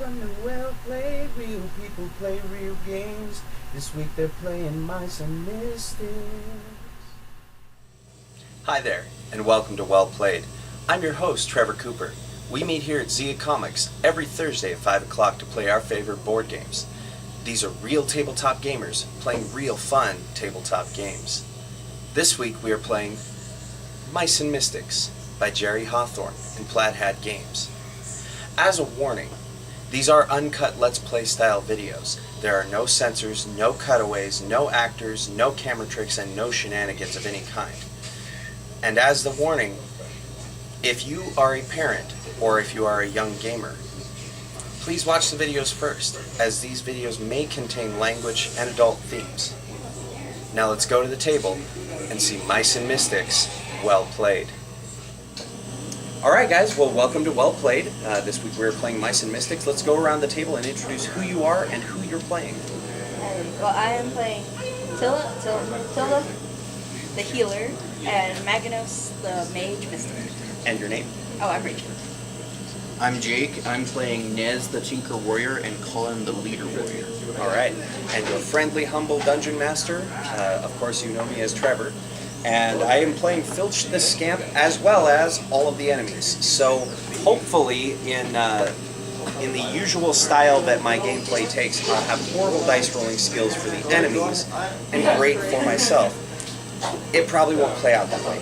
Welcome to Well Played. Real people play real games. This week they're playing Mice and Mystics. Hi there, and welcome to Well Played. I'm your host, Trevor Cooper. We meet here at Zia Comics every Thursday at 5 o'clock to play our favorite board games. These are real tabletop gamers playing real fun tabletop games. This week we are playing Mice and Mystics by Jerry Hawthorne and Plaid Hat Games. As a warning, these are uncut Let's Play style videos. There are no censors, no cutaways, no actors, no camera tricks, and no shenanigans of any kind. And as the warning, if you are a parent or if you are a young gamer, please watch the videos first, as these videos may contain language and adult themes. Now let's go to the table and see Mice and Mystics Well Played. Alright guys, well welcome to Well Played. This week we're playing Mice and Mystics. Let's go around the table and introduce who you are and who you're playing. Well, I am playing Tilda, the healer, and Maganos, the mage mystic. And your name? Oh, I'm Rachel. I'm Jake. I'm playing Nez, the Tinker Warrior, and Colin, the Leader Warrior. Alright, and your friendly, humble dungeon master, of course you know me as Trevor, and I am playing Filch the Scamp as well as all of the enemies. So hopefully in the usual style that my gameplay takes, I'll have horrible dice rolling skills for the enemies and great for myself. It probably won't play out that way.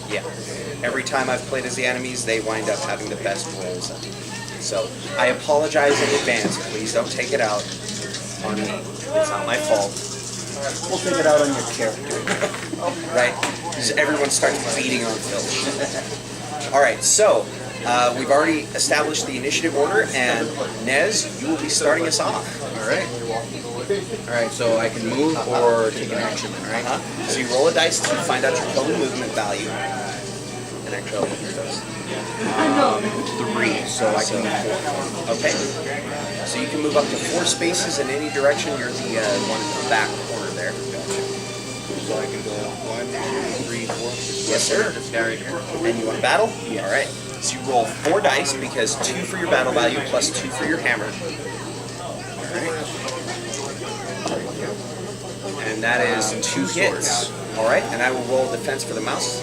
Yeah, every time I've played as the enemies, they wind up having the best rolls. So I apologize in advance. Please don't take it out on me. It's not my fault. We'll take it out on your character. Right? Because everyone starts beating on Filch. Alright, so we've already established the initiative order, and Nez, you will be starting us off. Alright. Alright, so I can move or take an action, alright? So you roll a dice to find out your total movement value. And actually, I'll look at those. 3, so I can move 4. Okay. So you can move up to 4 spaces in any direction. You're the one in the back corner there. So I can go 1, 2, 3, 4. Yes, sir. This guy right here. And you want to battle? Yes. Alright. So you roll 4 dice, because 2 for your battle value plus 2 for your hammer. Alright. And that is 2 hits. Alright, and I will roll defense for the mouse.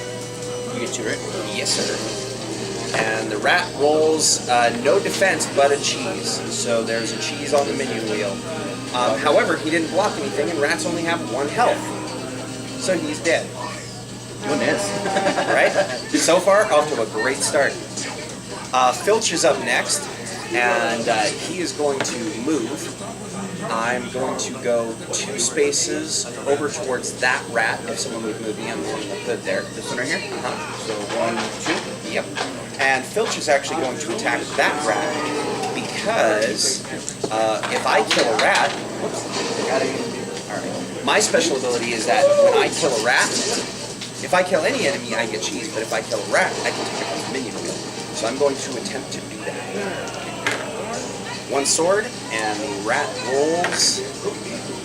You get 2, right? Yes, sir. And the rat rolls no defense but a cheese. So there's a cheese on the menu wheel. However, he didn't block anything, and rats only have 1 health. So he's dead. Go Nez. Right? So far, off to a great start. Filch is up next, and he is going to move. I'm going to go 2 spaces over towards that rat. If someone would move me, I'm on the hood there. This one right here? So 1, 2. Yep. And Filch is actually going to attack that rat, because if I kill a rat, alright. My special ability is that when I kill a rat, if I kill any enemy, I get cheese, but if I kill a rat, I can take it from the minion wheel. So I'm going to attempt to do that. 1 sword, and the rat rolls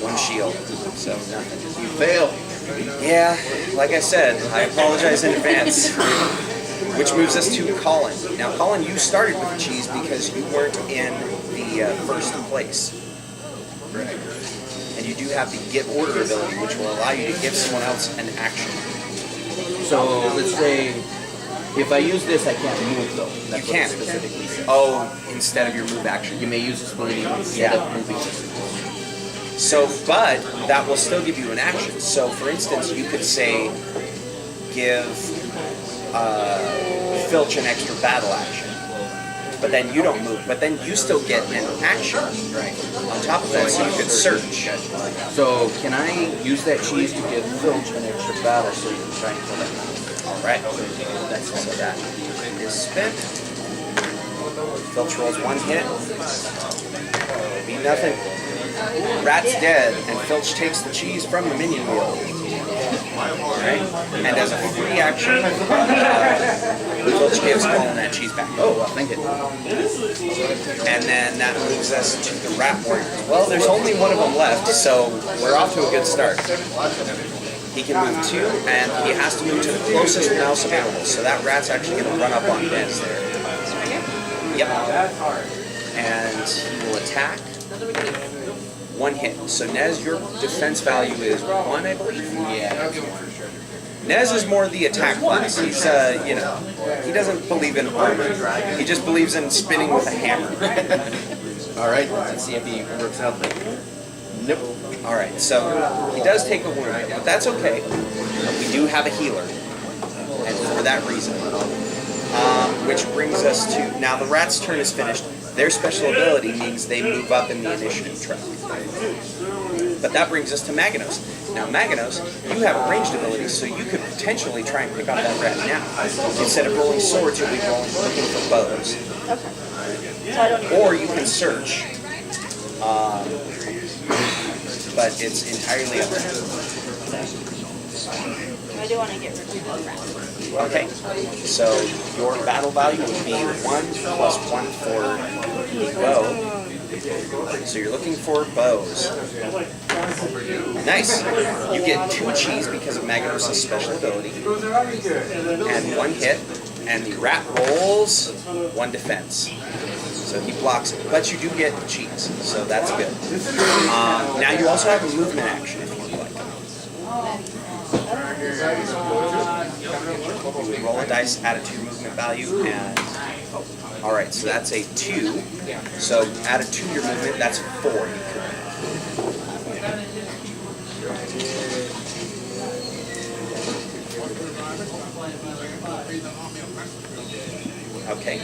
1 shield. So nothing. You fail. Yeah, like I said, I apologize in advance. Which moves us to Colin. Now, Colin, you started with cheese because you weren't in the first place. Right. And you do have the Give Order ability, which will allow you to give someone else an action. So let's say if I use this, I can't move though. That's You can't. what it specifically says. Oh, instead of your move action. You may use this ability instead of moving. So, but that will still give you an action. So, for instance, you could say, give Filch an extra battle action. But then you don't move. But then you still get an action. Right. On top of that, so you could search. So can I use that cheese to give Filch an extra battle so you can try and kill that? Alright. So that is spent. Filch rolls 1 hit. Be nothing. Rat's dead, and Filch takes the cheese from the minion wheel. Alright? And as a free action, Filch gives Colin that cheese back. Oh, well, thank you. And then that moves us to the rat warrior. Well, there's only 1 of them left, so we're off to a good start. He can move 2, and he has to move to the closest mouse available. So that rat's actually going to run up on Nez there. Yep. And he will attack. 1 hit. So Nez, your defense value is 1, I believe. Yeah. Nez is more the attack class. He's, you know, he doesn't believe in armor. He just believes in spinning with a hammer. All right, let's see if he works out there. Nope. All right, so he does take a wound, but that's okay. We do have a healer, and for that reason. Which brings us to, now the rat's turn is finished. Their special ability means they move up in the initiative track. But that brings us to Maganos. Now Maganos, you have a ranged ability, so you could potentially try and pick up that rat now. Instead of rolling swords, you'll be looking for bows. Okay. So I don't need Or you can search. But it's entirely up to I do want to get rid of the rat. you. Okay. So your battle value would be 1 plus 1 for the bow. So you're looking for bows. Nice. You get 2 cheese because of Maganos' special ability. And 1 hit. And the rat rolls 1 defense. So he blocks it. But you do get cheese. So that's good. Now you also have a movement action if you would like. You would roll a dice, add it to your movement value, and alright, so that's a 2. So added to your movement, that's 4 you could. Okay.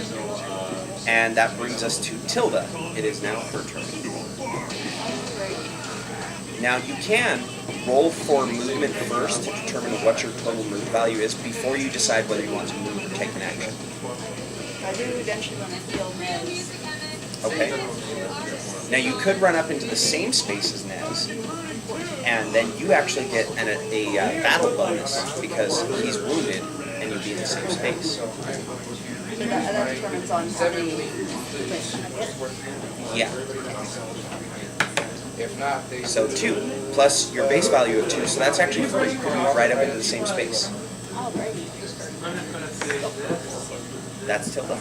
And that brings us to Tilda. It is now her turn. Now you can roll for movement first to determine what your total move value is before you decide whether you want to move or take an action. I do eventually want to heal Nez. Okay. Now you could run up into the same space as Nez, and then you actually get a battle bonus because he's wounded and you'd be in the same space. So that determines on how many hits I get. Yeah. So 2 plus your base value of 2, so that's actually 4. You can move right up into the same space. Alrighty. That's Tilda.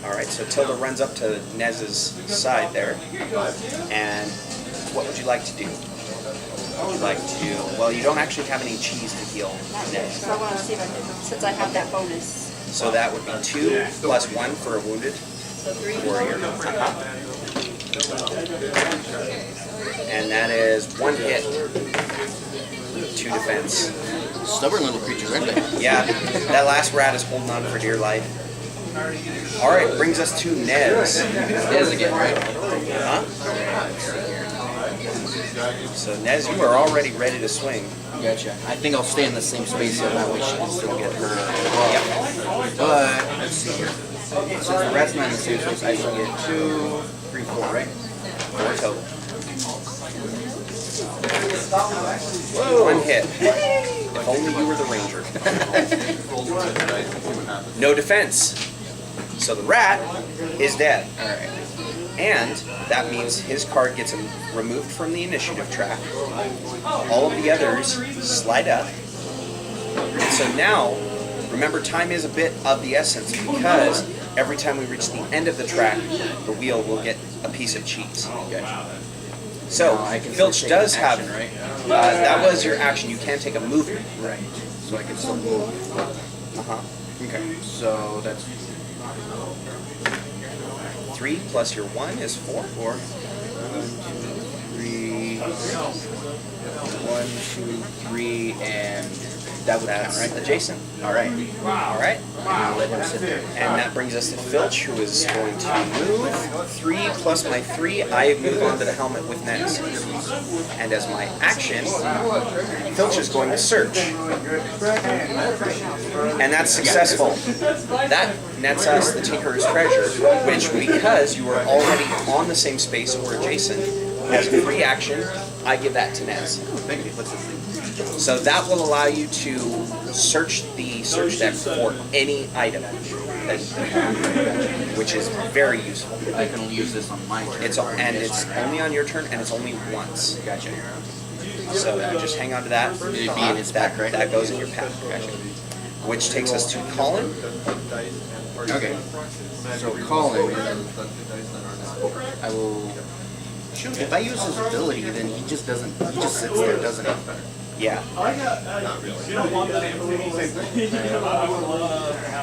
Alright, so Tilda runs up to Nez's side there. And what would you like to do? What would you like to do? Well, you don't actually have any cheese to heal Not yet. Nez. So I want to see if I can, since I have that bonus. So that would be 2 plus 1 for a wounded So 3 warrior. And that is 1 hit, 2 defense. Stubborn little creatures, aren't they? Yeah, that last rat is holding on for dear life. Alright, brings us to Nez. Nez again, right? Huh? So Nez, you are already ready to swing. Gotcha. I think I'll stay in the same space so that way she can still get her. Yep. But let's see here. Since the rat's not in the same space, I shall get 2, 3, 4, right? 4 total. 1 hit. If only you were the ranger. No defense. So the rat is dead. Alright. And that means his card gets removed from the initiative track. All of the others slide up. And so now, remember, time is a bit of the essence because every time we reach the end of the track, the wheel will get a piece of cheese. So, I can Filch still take does an have, action, right? that was your action. You can take a movement. Right. So I can still move. Uh-huh. Okay. So that's 3 plus your 1 is 4. 4. 1, 2, 3. 1, 2, 3, and that would count, That's right? adjacent. Alright. Alright. I'll let him sit there. And that brings us to Filch, who is going to move. 3 plus my 3, I move onto the helmet with Nez. And as my action, Filch is going to search. And that's successful. That nets us the Tinkerer's Treasure, which, because you are already on the same space or adjacent, as a free action, I give that to Nez. Thank you. What's this thing? So that will allow you to search the search deck for any item, which is very useful. I can only use this on my turn. It's only on your turn, and it's only once. Gotcha. So just hang on to that. It'd be in his pack, right? That goes in your pack. Gotcha. Which takes us to Colin. Okay. So Colin, I will. Shoot, if I use his ability, then he just doesn't. He just sits there, doesn't he? Yeah.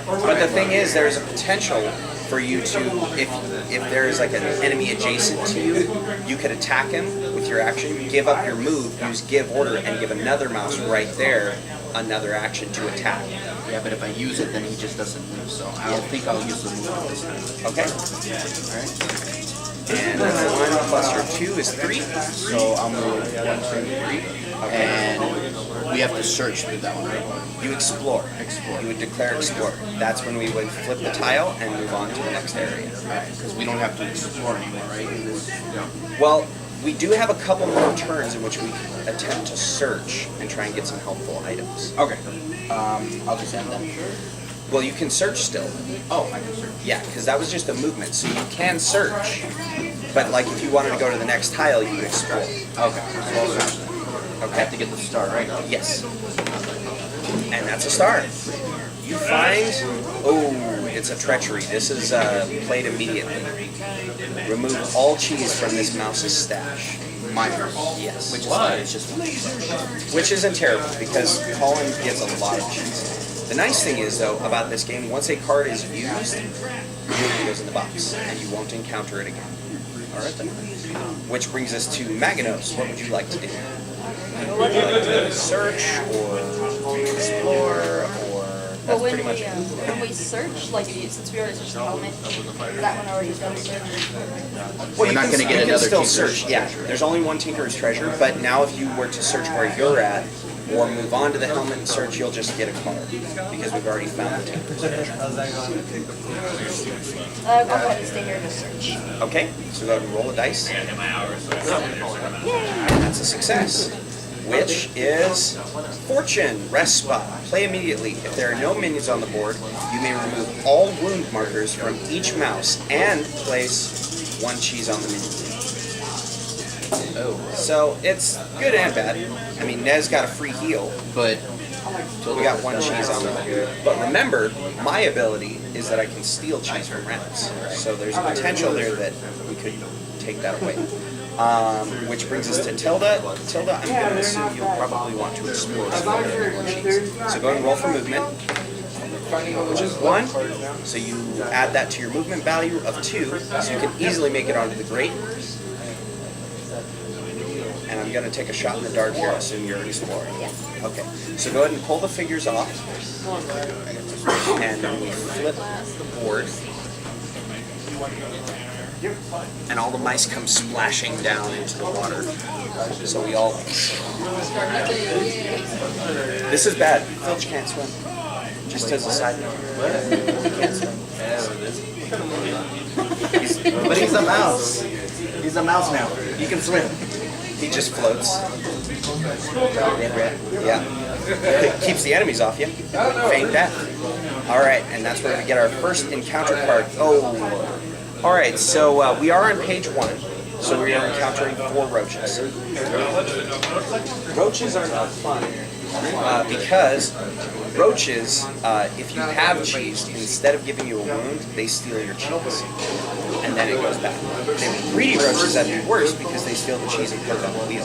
But the thing is, there's a potential for you to, if there is like an enemy adjacent to you, you could attack him with your action, give up your move, use give order, and give another mouse right there another action to attack. Yeah, but if I use it, then he just doesn't move. So I don't think I'll use the move this time. Okay. Alright. And that's 1 plus your 2 is 3. So I'll move 1, 2, 3. And we have to search through that one, right? You explore. Explore. You would declare explore. That's when we would flip the tile and move on to the next area. Because we don't have to explore anymore, right? Well, we do have a couple more turns in which we attempt to search and try and get some helpful items. Okay. I'll just end them. Well, you can search still. Oh, I can search. Yeah, because that was just a movement, so you can search. But like if you wanted to go to the next tile, you would explore. Okay. So I'll search then. I have to get the star, right? Yes. And that's a star. You find, oh, it's a treachery. This is played immediately. Remove all cheese from this mouse's stash. Miners. Yes. Which is fine. It's just Which isn't terrible because Colin gets a lot of cheese. The nice thing is though about this game, once a card is used, it goes in the box and you won't encounter it again. Alright then. Which brings us to Maganos. What would you like to do? Would you like to search or explore or But that's pretty much it. when we search, like since we already searched the helmet, that one already done search. Well, We're not gonna get you can another still Tinker's search. Yeah, there's only one Tinker's Treasure, but now if you were to search where you're at or move on to the helmet and search, you'll just get a card because we've already found the Tinker's Treasure. I'll go ahead and stay here to search. Okay, so go ahead and roll a dice. And that's a success, which is Fortune, rest spot. Play immediately. If there are no minions on the board, you may remove all wound markers from each mouse and place 1 cheese on the minion. Oh. So it's good and bad. I mean, Nez got a free heal, But we got 1 cheese on them. But remember, my ability is that I can steal cheese from rats. So there's a potential there that we could take that away. Which brings us to Tilda. Tilda, I'm going to assume you'll probably want to explore some more cheese. So go ahead and roll for movement, which is 1. So you add that to your movement value of 2, so you can easily make it onto the grate. And I'm going to take a shot in the dark here, I assume you're exploring. Yes. Okay, so go ahead and pull the figures off, and then we flip the board, and all the mice come splashing down into the water. So we all... This is bad. Filch can't swim. Just as a side note. He can't swim. but he's a mouse. He's a mouse now. He can swim. He just floats. Yeah. Keeps the enemies off you. Feign death. Alright, and that's where we get our first encounter card. Oh. Alright, so we are on page 1. So we are encountering 4 roaches. Roaches are not fun. Because roaches, if you have cheese, instead of giving you a wound, they steal your cheese. And then it goes back. The greedy roaches, that'd be worse because they steal the cheese and put it on the wheel.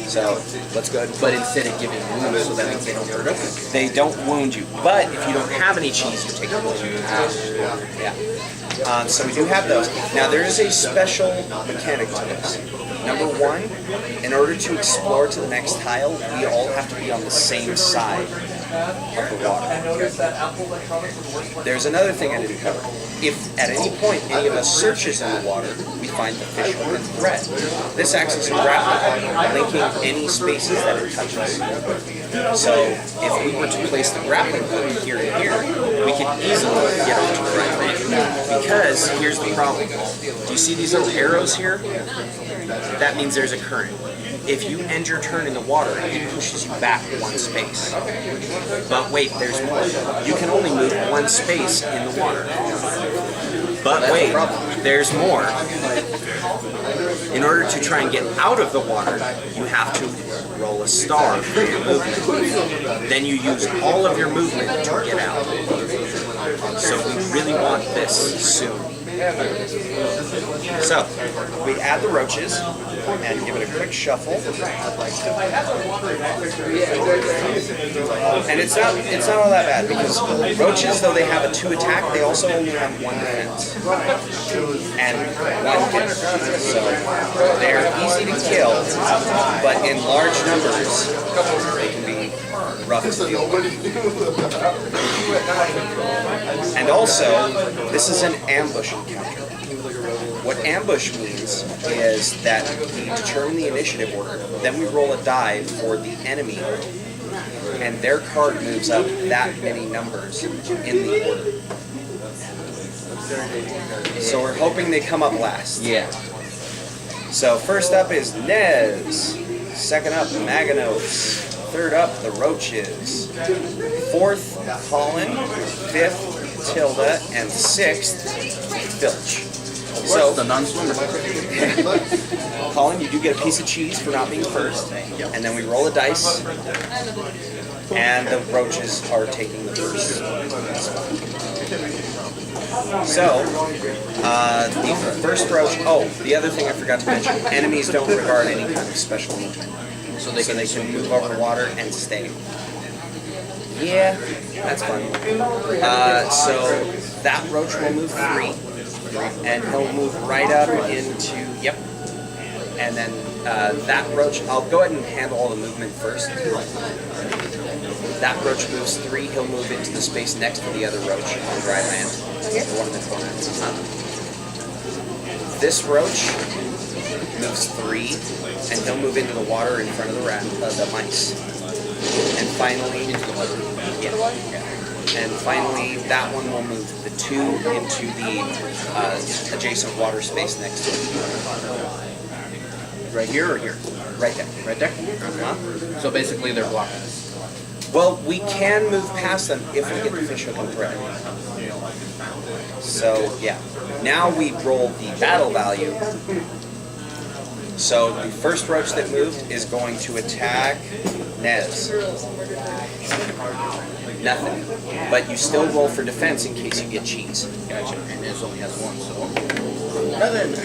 So let's go ahead and But instead of giving wounds, so that means they don't hurt us. they don't wound you. But if you don't have any cheese, you take the wound. Yeah. So we do have those. Now there is a special mechanic to this. Number 1, in order to explore to the next tile, we all have to be on the same side of the water. There's another thing I didn't cover. If at any point any of us searches in the water, we find the fish hook and thread. This acts as a grappling hook, linking any spaces that it touches. So if we were to place the grappling hook here and here, we could easily get onto the right lane. Because here's the problem. Do you see these little arrows here? That means there's a current. If you end your turn in the water, it pushes you back 1 space. But wait, there's more. You can only move 1 space in the water. But wait, there's more. In order to try and get out of the water, you have to roll a star for your movement. Then you use all of your movement to get out. So we really want this soon. So, we add the roaches and give it a quick shuffle. And it's not all that bad because roaches, though they have a 2 attack, they also only have 1 defense. And 1 hit. So they're easy to kill, but in large numbers they can be rough to deal with. And also, this is an ambush encounter. What ambush means is that we determine the initiative order, then we roll a die for the enemy, and their card moves up that many numbers in the order. So we're hoping they come up last. Yeah. So first up is Nez, second up Maganos, third up the Roaches, fourth Colin, fifth Tilda, and sixth Filch. So the non-swimmer. Colin, you do get a piece of cheese for not being first, and then we roll a dice, and the Roaches are taking the first spot. So, the first roach, oh, the other thing I forgot to mention, enemies don't regard any kind of special movement. So they can move over the water and stay. Yeah, that's fun. So that roach will move 3, and he'll move right up into, yep. And then that roach, I'll go ahead and handle all the movement first. That roach moves 3, he'll move into the space next to the other roach on dry land. The one in the corner. This roach moves 3, and he'll move into the water in front of the mice. And finally, and finally, that one will move the 2 into the adjacent water space next to it. Right here or here? Right there. Right there? Uh-huh. So basically they're blocking. Well, we can move past them if we get the fish hook and thread. So, yeah. Now we roll the battle value. So the first roach that moved is going to attack Nez. Nothing. But you still roll for defense in case you get cheese. Gotcha. And Nez only has 1, so nothing.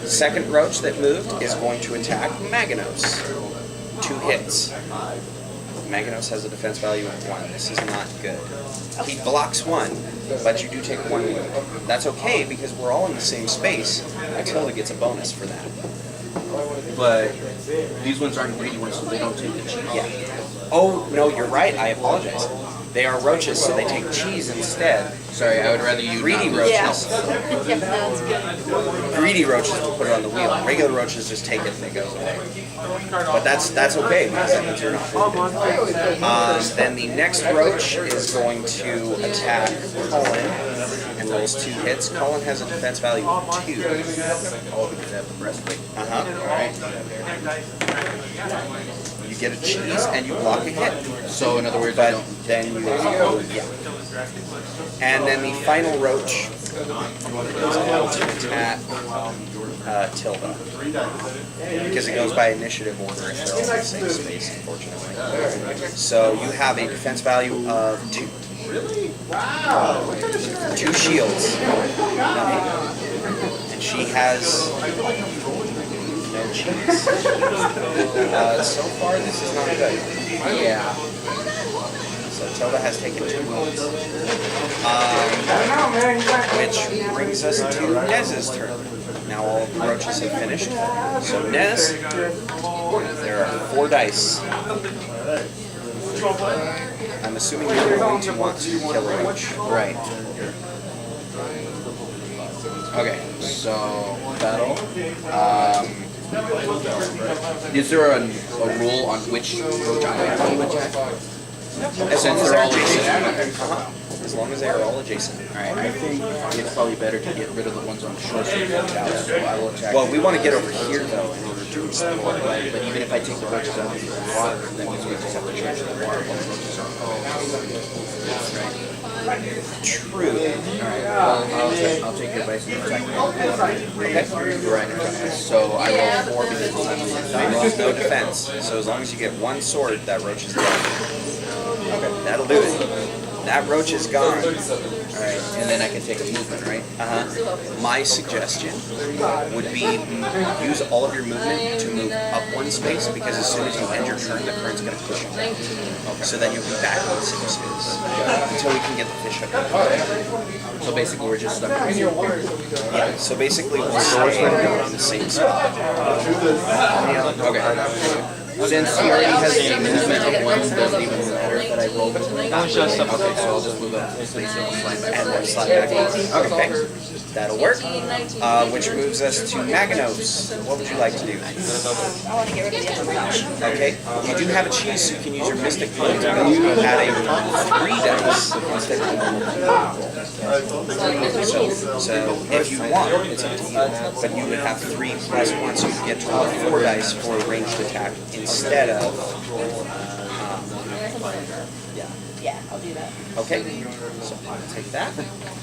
Second roach that moved is going to attack Maganos. 2 hits. Maganos has a defense value of 1. This is not good. He blocks 1, but you do take 1 wound. That's okay because we're all in the same space. Matilda gets a bonus for that. But these ones aren't greedy ones, so they don't take the cheese. Yeah. Oh, no, you're right. I apologize. They are roaches, so they take cheese instead. Sorry, I would rather you Greedy not- roaches. Yeah, that's good. Greedy roaches will put it on the wheel. Regular roaches just take it and they go away. But that's okay because that means you're not. Then the next roach is going to attack Colin and rolls 2 hits. Colin has a defense value of 2. Oh, because I have the breastplate. Alright. You get a cheese and you block a hit. So in other words, I But don't. then you yeah. And then the final roach is going to attack Tilda. Because it goes by initiative order if they're all in the same space, unfortunately. So you have a defense value of 2. 2 shields. And she has no cheese. So far, this is not good. Yeah. So Tilda has taken 2 wounds. Which brings us to Nez's turn. Now all of the roaches have finished. So Nez, there are 4 dice. I'm assuming you're going to want to kill a roach. Right. Okay, so battle. Is there a rule on which roach I have to attack? As long as they're they're all adjacent. As long as they are all adjacent. Alright, I think it's probably better to get rid of the ones on the shore so we can get out, so I will attack. Well, we want to get over here though in order to explore. But even if I take the roaches out of the water, that means we just have to change the water while the roaches are. Right. True. Alright, well, I'll take your advice and attack you. Okay. You're right, so I roll 4 because it's Roach, no defense. So as long as you get one sword, that roach is dead. Okay, that'll do it. That roach is gone. Alright, and then I can take a movement, right? My suggestion would be use all of your movement to move up one space, because as soon as you end your turn, the current's going to push you down. So then you'll be back in the same space until we can get the fish hook. So basically we're just stuck right here. Yeah, so basically we'll stay in the same spot. Okay. Since he already has a movement of 1, does it even matter that I roll movement? Okay, so I'll just move up to the space and slide back. And then slide back. Okay, that'll work. Which moves us to Maganos. What would you like to do? I want to get rid of the other one. Okay, you do have a cheese, so you can use your Mystic Blade to go add a 3 dice instead of so if you want, it's up to you, but you would have 3 plus 1, so you get to roll 4 dice for a ranged attack instead of, Yeah, I'll do that. okay, so I'll take that,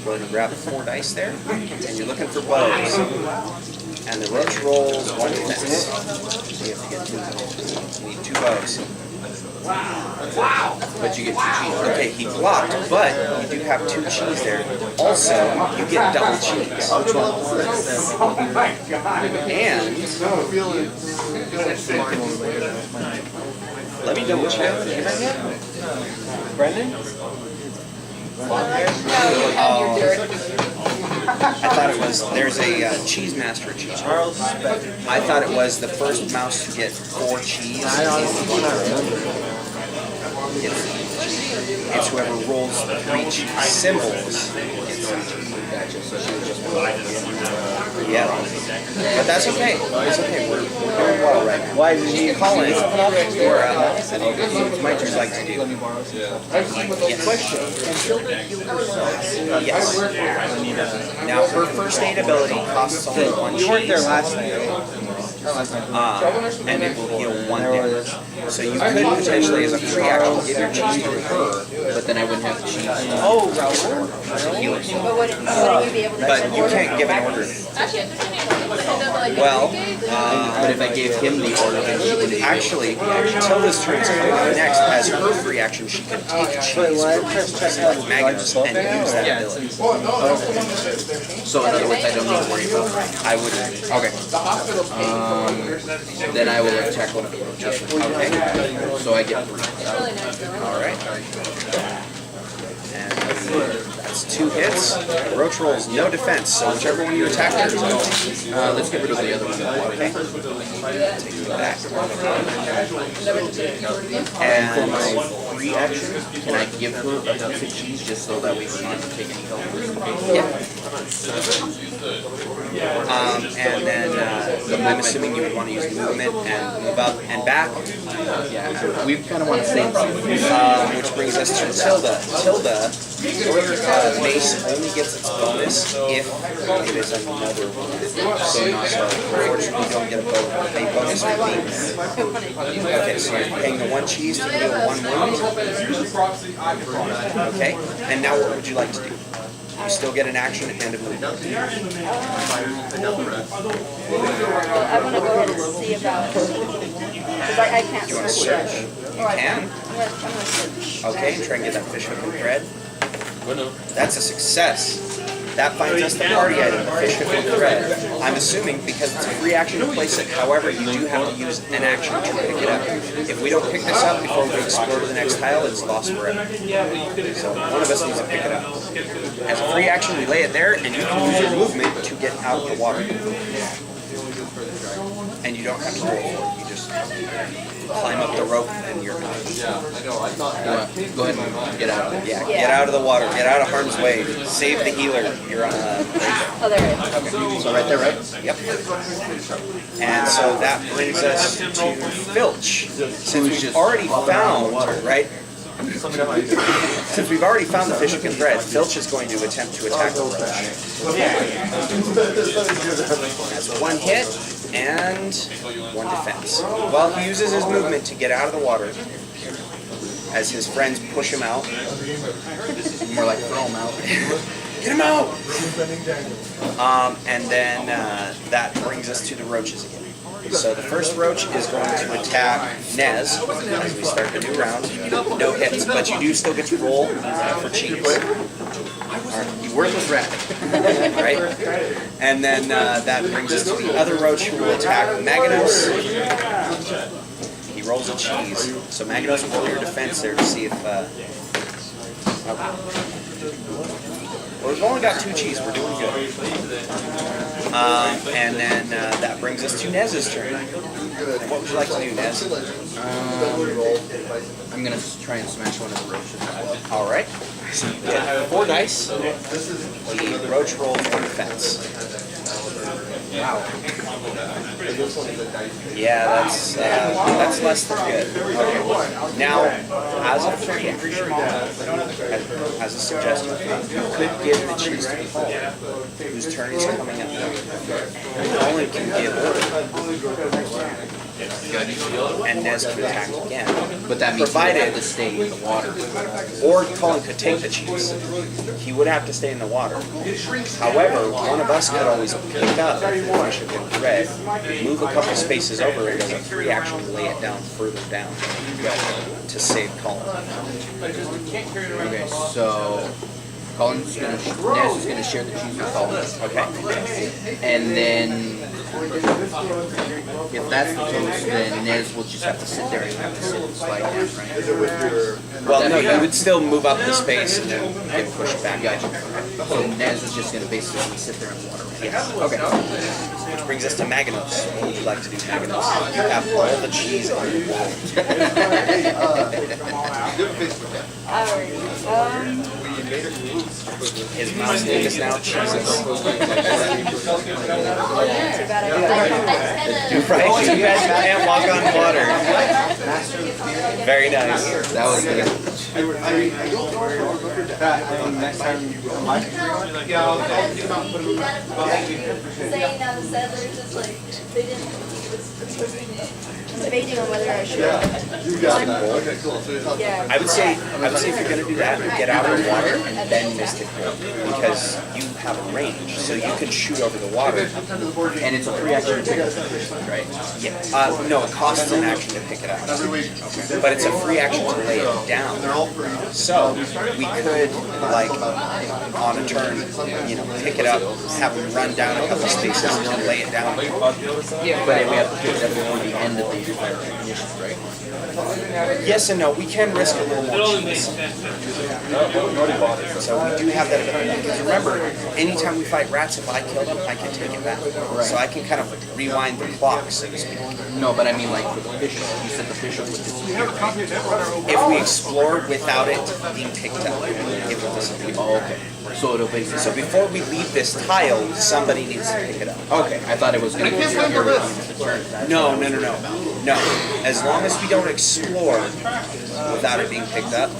go ahead and grab the 4 dice there, and you're looking for bows, and the roach rolls 1 defense, so you have to get 2, you need 2 bows. But you get 2 cheese, right? Okay, he blocked, but you do have 2 cheese there. Also, you get double cheese. And let me double check. Brendan? I thought it was, there's a cheese master at Cheese Charles. I thought it was the first mouse to get 4 cheese. It's whoever rolls 3 cheese symbols. Gotcha, so she was just Yeah. But that's okay. It's okay. We're doing well right now. Why did you call in? Or it's my turn like to do. Yes. Question. Until they heal themselves. Yes. Now her first aid ability costs only 1 cheese. You weren't there last night. And it will heal 1 damage. So you could potentially, as a free action, give your cheese to her. but then I wouldn't have the cheese. Oh, Raul. To heal herself. But wouldn't you be able to? But you can't give an order. Well, But if I gave him the order, then he would actually, Tilda's turn is coming up next. As her free action, she can take cheese from places like Magnus and use that ability. So in other words, I don't need to worry about it. I wouldn't. Okay. Then I will attack one of the roaches. Okay. So I get 3. All right. And that's 2 hits. Roach rolls no defense, so whichever one you attack there is going. Let's get rid of the other one. Okay. Take that. And Free action, can I give her a piece of cheese just so that we don't have to take any help? yeah. And then I'm assuming you would want to use movement and move up and back. Yeah, we kind of want to stay in sync. Which brings us to Tilda. Tilda, your mace only gets its bonus if it is another wound. So unfortunately you don't get a bonus with me. Okay, so you're paying the 1 cheese to heal 1 wound. Okay, and now what would you like to do? You still get an action and a movement. Well, I want to go ahead and see about. Because I can't Do you want to search. search? You Or I can. I'm gonna search. Okay, try and get that fish hook and thread. That's a success. That finds us the party item, the fish hook and thread. I'm assuming because it's a free action to place it, however, you do have to use an action to pick it up. If we don't pick this up before we explore to the next tile, it's lost forever. So one of us needs to pick it up. As a free action, we lay it there, and you can use your movement to get out of the water. And you don't have to roll for it, you just climb up the rope and you're out. Go ahead and get out of it. Yeah, get out of the water, get out of harm's way, save the healer. You're on Oh, there it is. okay. So right there, right? Yep. And so that brings us to Filch. Since we've already found, right? Since we've already found the fish hook and thread, Filch is going to attempt to attack the roach. That's 1 hit and 1 defense. Well, he uses his movement to get out of the water as his friends push him out. More like throw them out. Get him out! And then that brings us to the roaches again. So the first roach is going to attack Nez as we start the new round. No hits, but you do still get to roll for cheese. You worthless rat. Right? And then that brings us to the other roach who will attack Maganos. He rolls a cheese. So Maganos, roll your defense there to see if... Well, we've only got 2 cheese. We're doing good. And then that brings us to Nez's turn. And what would you like to do, Nez? I'm gonna try and smash one of the roaches. All right. So you get 4 dice. The roach rolls for defense. Wow. Yeah, that's less than good. Okay. Now, as a free action, as a suggestion, you could give the cheese to Paul, whose turn is coming up. Colin can give and Nez can attack again. But that means Provided- you have to stay in the water. Or Colin could take the cheese. He would have to stay in the water. However, one of us could always pick up the fish with red, move a couple spaces over, and as a free action lay it down further down to save Colin. Okay, so Nez is gonna share the cheese with Colin. Okay. And then if that's the case, then Nez will just have to sit there and have to sit and slide down, right? Well, no, you would still move up the space and then get pushed back. Gotcha. So Nez is just gonna basically sit there in the water. Right? Yes. Okay. Which brings us to Maganos. What would you like to do, Maganos? You have all the cheese on your wall. His mouse name is now Jesus. Too bad I Right? You guys can't walk on water. Very nice. That was good. Next time you saying now the settlers is like they didn't. I'm debating on whether I should. You got that. Okay, cool. So it's Yeah. I would say if you're gonna do that, get out of the water and then Mystic Roll, because you have a range, so you can shoot over the water. And it's a free action to pick up the fish, right? Yeah. No, it costs an action to pick it up, but it's a free action to lay it down. So we could, like, on a turn, pick it up, have him run down a couple spaces, and lay it down. Yeah. But then we have to pick it up before the end of the mission, right? Yes and no. We can risk a little more cheese. So we do have that ability. Because remember, anytime we fight rats, if I kill them, I can take it back. So I can kind of rewind the clock, so to speak. No, but I mean like for the fish. You said the fish would disappear, right? If we explore without it being picked up, it will disappear. Oh, okay. So it'll basically. So before we leave this tile, somebody needs to pick it up. Okay, I thought it was going to disappear with the turn. No. No. As long as we don't explore without it being picked up,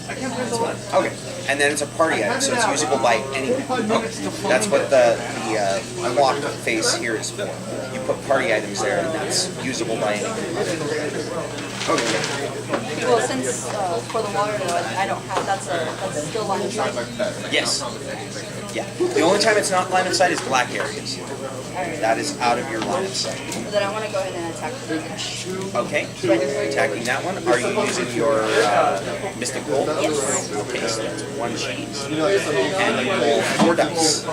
it's fine. Okay. And then it's a party item, so it's usable by anyone. Okay. That's what the clock face here is for. You put party items there, and that's usable by anyone. Okay. Well, since for the water though, I don't have. That's still line of sight. Yes. Yeah. The only time it's not line of sight is black areas. That is out of your line of sight. So then I want to go ahead and attack the fish. Okay. Attacking that one. Are you using your Mystic Roll? Yes. Okay, so that's 1 cheese. And you roll 4 dice.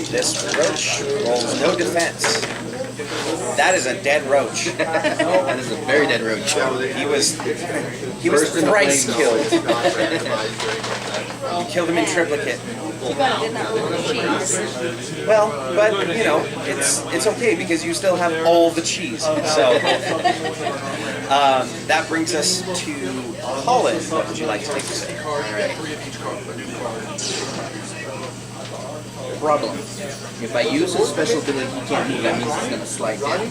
This roach rolls no defense. That is a dead roach. That is a very dead roach. He was thrice killed. You killed him in triplicate. Too bad I did not roll the cheese. Well, but it's okay because you still have all the cheese. So that brings us to Colin. What would you like to take to say? problem. If I use his special ability, he can't move. That means he's gonna slide down.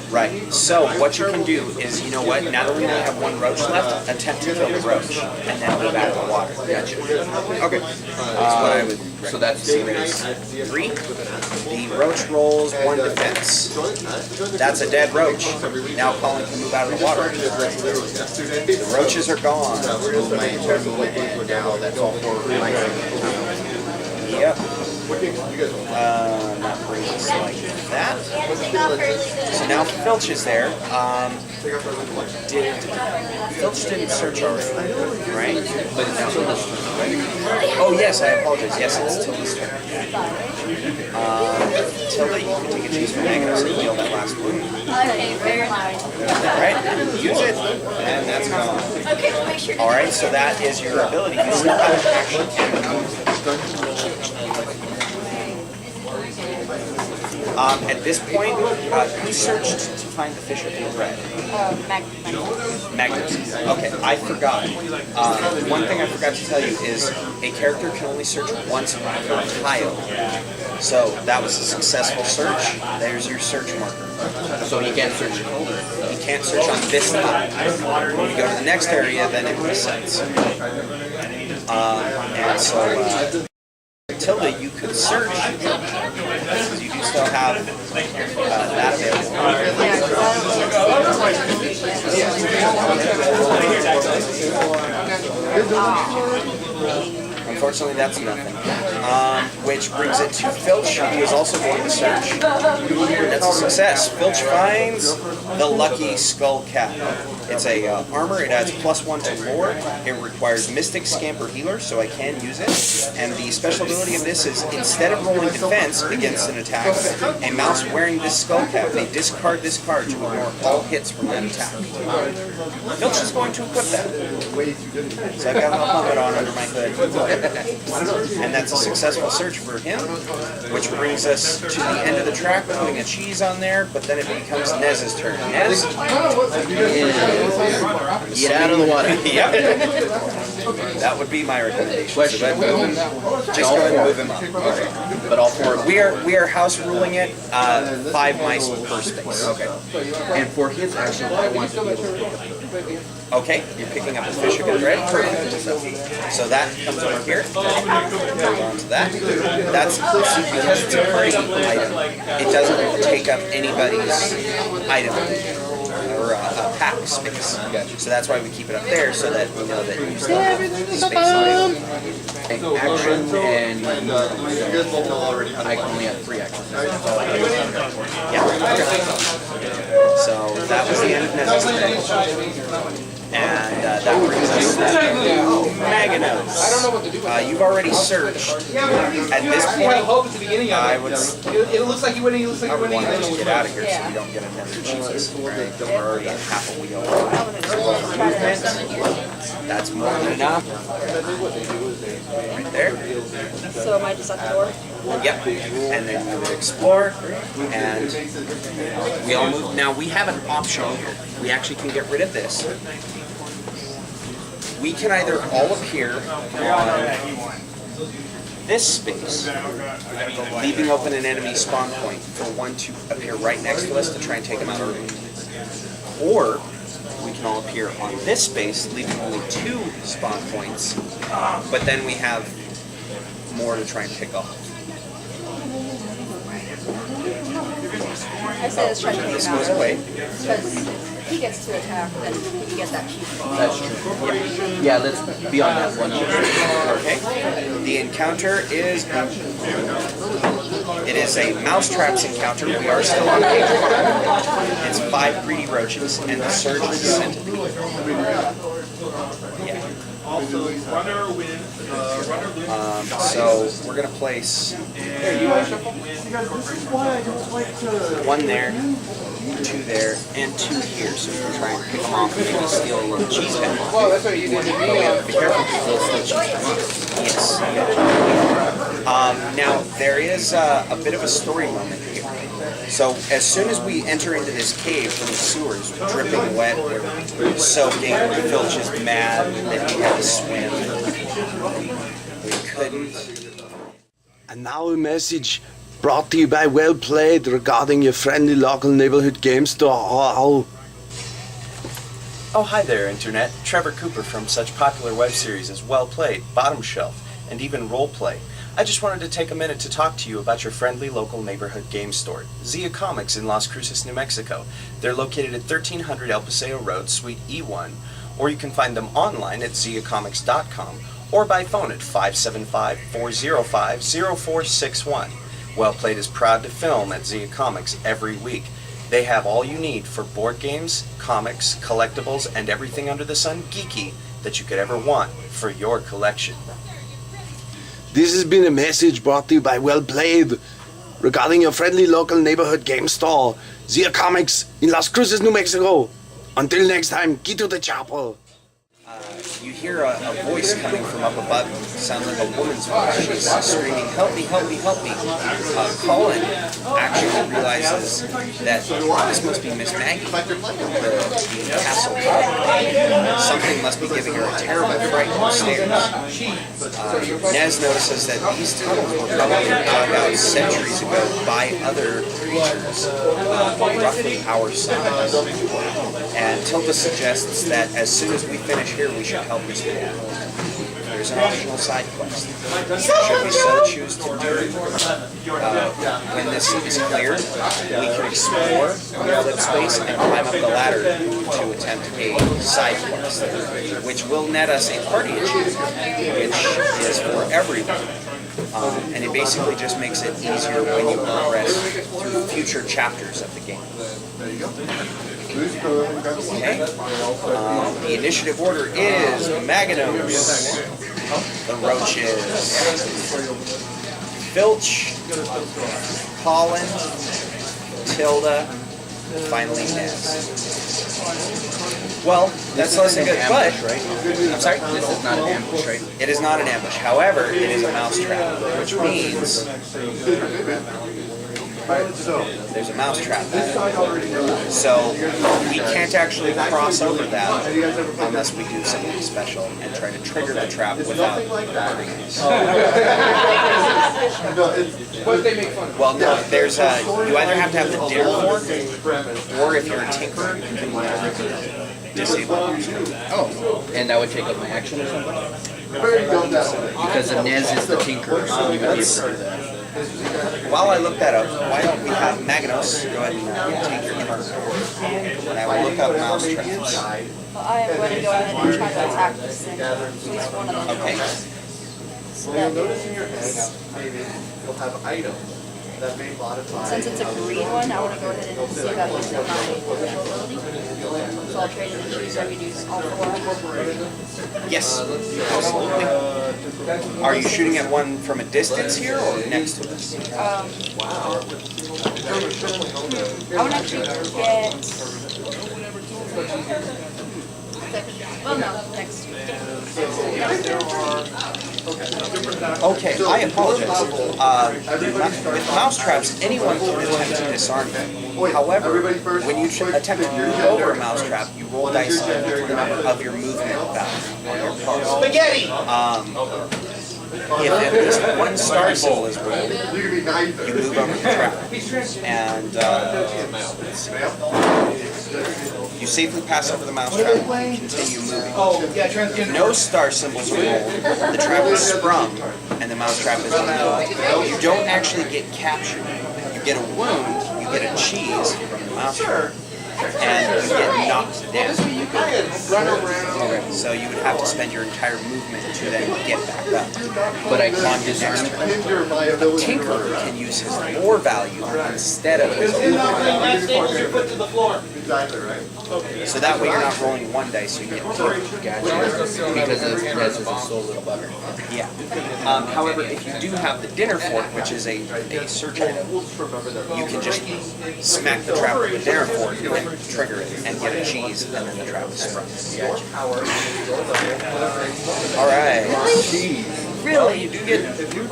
Right. So what you can do is, you know what? Now that we only have one roach left, attempt to kill the roach, and then move out of the water. Gotcha. Okay. That's what I would. So that's Series 3. The roach rolls 1 defense. That's a dead roach. Now Colin can move out of the water. The roaches are gone. move my entire movement, and now that's all for my Yep. That brings us like that. So now Filch is there. Filch didn't search already, right? But it's now Tilda's turn. Oh yes, I apologize. Yes, it's Tilda's turn. Tilda, you can take a chase for Magnus and heal that last wound. Okay, very nice. Right? Use it, and that's gone. Okay, we'll make sure to Alright, so that is your ability. You still have an action and a move. At this point, who searched to find the Fisher in the red? Magnus. Okay, I forgot. One thing I forgot to tell you is a character can only search once per tile. So that was a successful search. There's your search marker. So he can't search it. You can't search on this tile. When you go to the next area, then it resets. And so, Tilda, you could search, because you do still have that available. Unfortunately, that's nothing. Which brings it to Filch, who is also going to search. That's a success. Filch finds the Lucky Skull Cap. It's a armor. It adds +1 to lore. It requires Mystic, Scamper, Healer, so I can use it. And the special ability of this is instead of rolling defense against an attack, a mouse wearing this skull cap may discard this card to ignore all hits from that attack. Filch is going to equip that. So I've got a helmet on under my hood. And that's a successful search for him, which brings us to the end of the track, putting a cheese on there, but then it becomes Nez's turn. Nez? Get out of the water. Yep. That would be my recommendation. So Question. go ahead and move him. Just go ahead and move him up. Okay. But all four of them. We are house ruling it 5 mice per space. Okay. And for his action, I want to be able to pick up. Okay, you're picking up a fish of red. Perfect. So that comes over here. Hold on to that. That's because it's a party item. It doesn't take up anybody's item or pack space. So that's why we keep it up there, so that we know that you still have space on it. Action and You guys both know already how to I can only have 3 actions. Yeah. So that was the end of Nez's. And that brings us to Maganos. I don't know what to do. You've already searched. At this I had point, hope at the beginning of I it. would It looks like you're winning. It looks like I you're would winning. want And to then get out of here so we don't get another cheese. Right? We're already at half a wheel. That's more than enough. Right there. So am I just at the door? Yep. And then we would explore, and we all move. Now we have an option here. We actually can get rid of this. We can either all appear on this space, leaving open an enemy spawn point for one to appear right next to us to try and take them out early. Or we can all appear on this space, leaving only 2 spawn points, but then we have more to try and pick off. I say let's try to take This him out goes away. because if he gets to attack, then he can get that cheese. That's true. Yeah, let's be on that one. Okay. The encounter is it is a mousetraps encounter. We are still on page 5. It's 5 greedy roaches, and the surge is a centipede. Yeah. So we're gonna place 1 there, 2 there, and 2 here, so we can try and pick them off and maybe steal a little cheese head. Well, that's what you did to me. Be careful because they'll still cheese come off. Yes. Now there is a bit of a story moment here. So as soon as we enter into this cave from the sewers, dripping wet, we're soaking, Filch is mad that he had to swim. We couldn't. And now a message brought to you by Well Played regarding your friendly local neighborhood game store. Oh, hi there, Internet. Trevor Cooper from such popular web series as Well Played, Bottom Shelf, and even Roleplay. I just wanted to take a minute to talk to you about your friendly local neighborhood game store, Zia Comics in Las Cruces, New Mexico. They're located at 1300 El Paseo Road, Suite E1, or you can find them online at ziacomics.com or by phone at 575-405-0461. Well Played is proud to film at Zia Comics every week. They have all you need for board games, comics, collectibles, and everything under the sun geeky that you could ever want for your collection. This has been a message brought to you by Well Played regarding your friendly local neighborhood game store, Zia Comics in Las Cruces, New Mexico. Until next time, get to the chapel. You hear a voice coming from up above. Sounds like a woman's voice. She's screaming, "Help me, help me, help me." Colin actually realizes that this must be Miss Maggie, the castle guard. Something must be giving her a terrible fright upstairs. Nez notices that these tunnels were probably dug out centuries ago by other creatures, roughly our size. And Tilda suggests that as soon as we finish here, we should help this man. There's an optional side quest. Should we so choose to do, when this is cleared, we can explore the lip space and climb up the ladder to attempt a side quest, which will net us a party achievement, which is for everyone. And it basically just makes it easier when you progress through future chapters of the game. Okay. The initiative order is Maganos, the Roaches, Filch, Holland, Tilda, finally Nez. Well, that's less than good, but I'm sorry? This is not an ambush, right? It is not an ambush. However, it is a mousetrap, which means there's a mousetrap. So we can't actually cross over that unless we do something special and try to trigger the trap without hurting us. Well, no, there's you either have to have the dinner fork, or if you're a tinker, you can disable it. Oh, and that would take up my action or something? Because the Nez is the tinker, so you would be able to do that. While I look that up, why don't we have Maganos go ahead and take your turn? And I will look up mousetraps. Well, I am going to go ahead and try to attack this thing. At least one of them. Okay. So that You'll have items that may modify. since it's a green one, I want to go ahead and see if I use my ability. So I'll trade it and choose so I can use all four. Yes, absolutely. Are you shooting at one from a distance here or next to us? I want to actually get. Well, no, next. Okay, I apologize. With mousetraps, anyone can attempt to disarm them. However, when you attempt to move over a mousetrap, you roll dice on the number of your movement value on your part. Spaghetti! If at least one star symbol is rolled, you move over the trap. And let's see. You safely pass over the mousetrap and continue moving. If no star symbols are rolled, the trap is sprung and the mousetrap is removed. You don't actually get captured. You get a wound, you get a cheese from the mousetrap, and you get knocked down. So you would have to spend your entire movement to then get back up. But I can't disarm it. Tinker can use his lore value instead of his Exactly right. so that way you're not rolling one dice, you get two. Gotcha. Because the Nez is a slow little bugger. Yeah. However, if you do have the dinner fork, which is a search item, you can just smack the trap with the dinner fork and trigger it and get a cheese, and then the trap is sprung. All right. Really? You do get 2 cheese.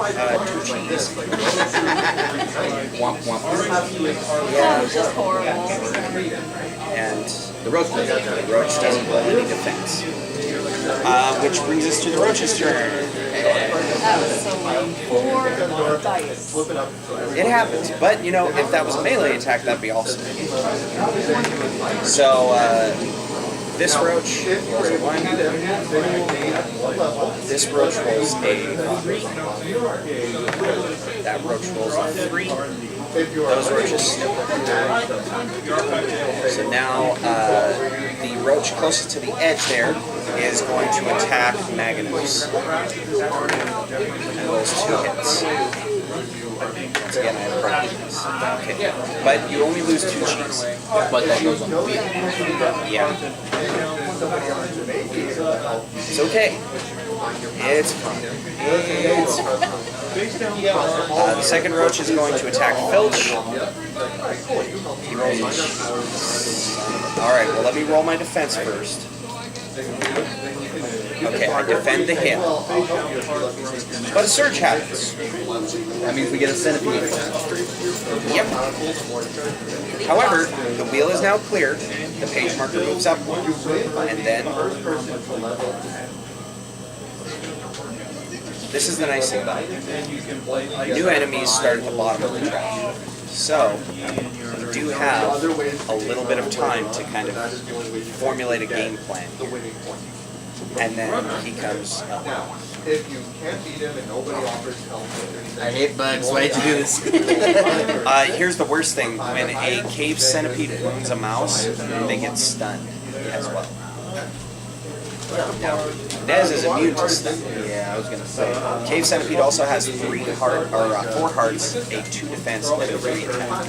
Womp womp. That was just horrible. And The roach does it. the roach doesn't blow any defense. Which brings us to the roach's turn. So 4 dice. It happens, but you know, if that was a melee attack, that'd be awesome. So, this roach rolls a 1. This roach rolls a 3. That roach rolls a 3. Those roaches snip. So now, the roach closest to the edge there is going to attack Magnus. And rolls 2 hits. Once again, I have problems. Okay. But you only lose 2 cheese. But that goes on the wheel. Yeah. It's okay. It's fine. It's fine. The second roach is going to attack Filch. He rolls. Alright, well, let me roll my defense first. Okay, I defend the hit. But a surge happens. That means we get a centipede. Yep. However, the wheel is now clear. The page marker moves up. And then... This is the nice thing about it. New enemies start at the bottom of the track. So, you do have a little bit of time to kind of formulate a game plan here. And then he comes up. If you can't beat him and nobody offers help, I hate bugs. Why'd you do this? Here's the worst thing. When a cave centipede wounds a mouse, they get stunned as well. Now, Nez is immune to stun. Yeah, I was gonna say. Cave centipede also has 4 hearts, a 2 defense, and a 3 attack.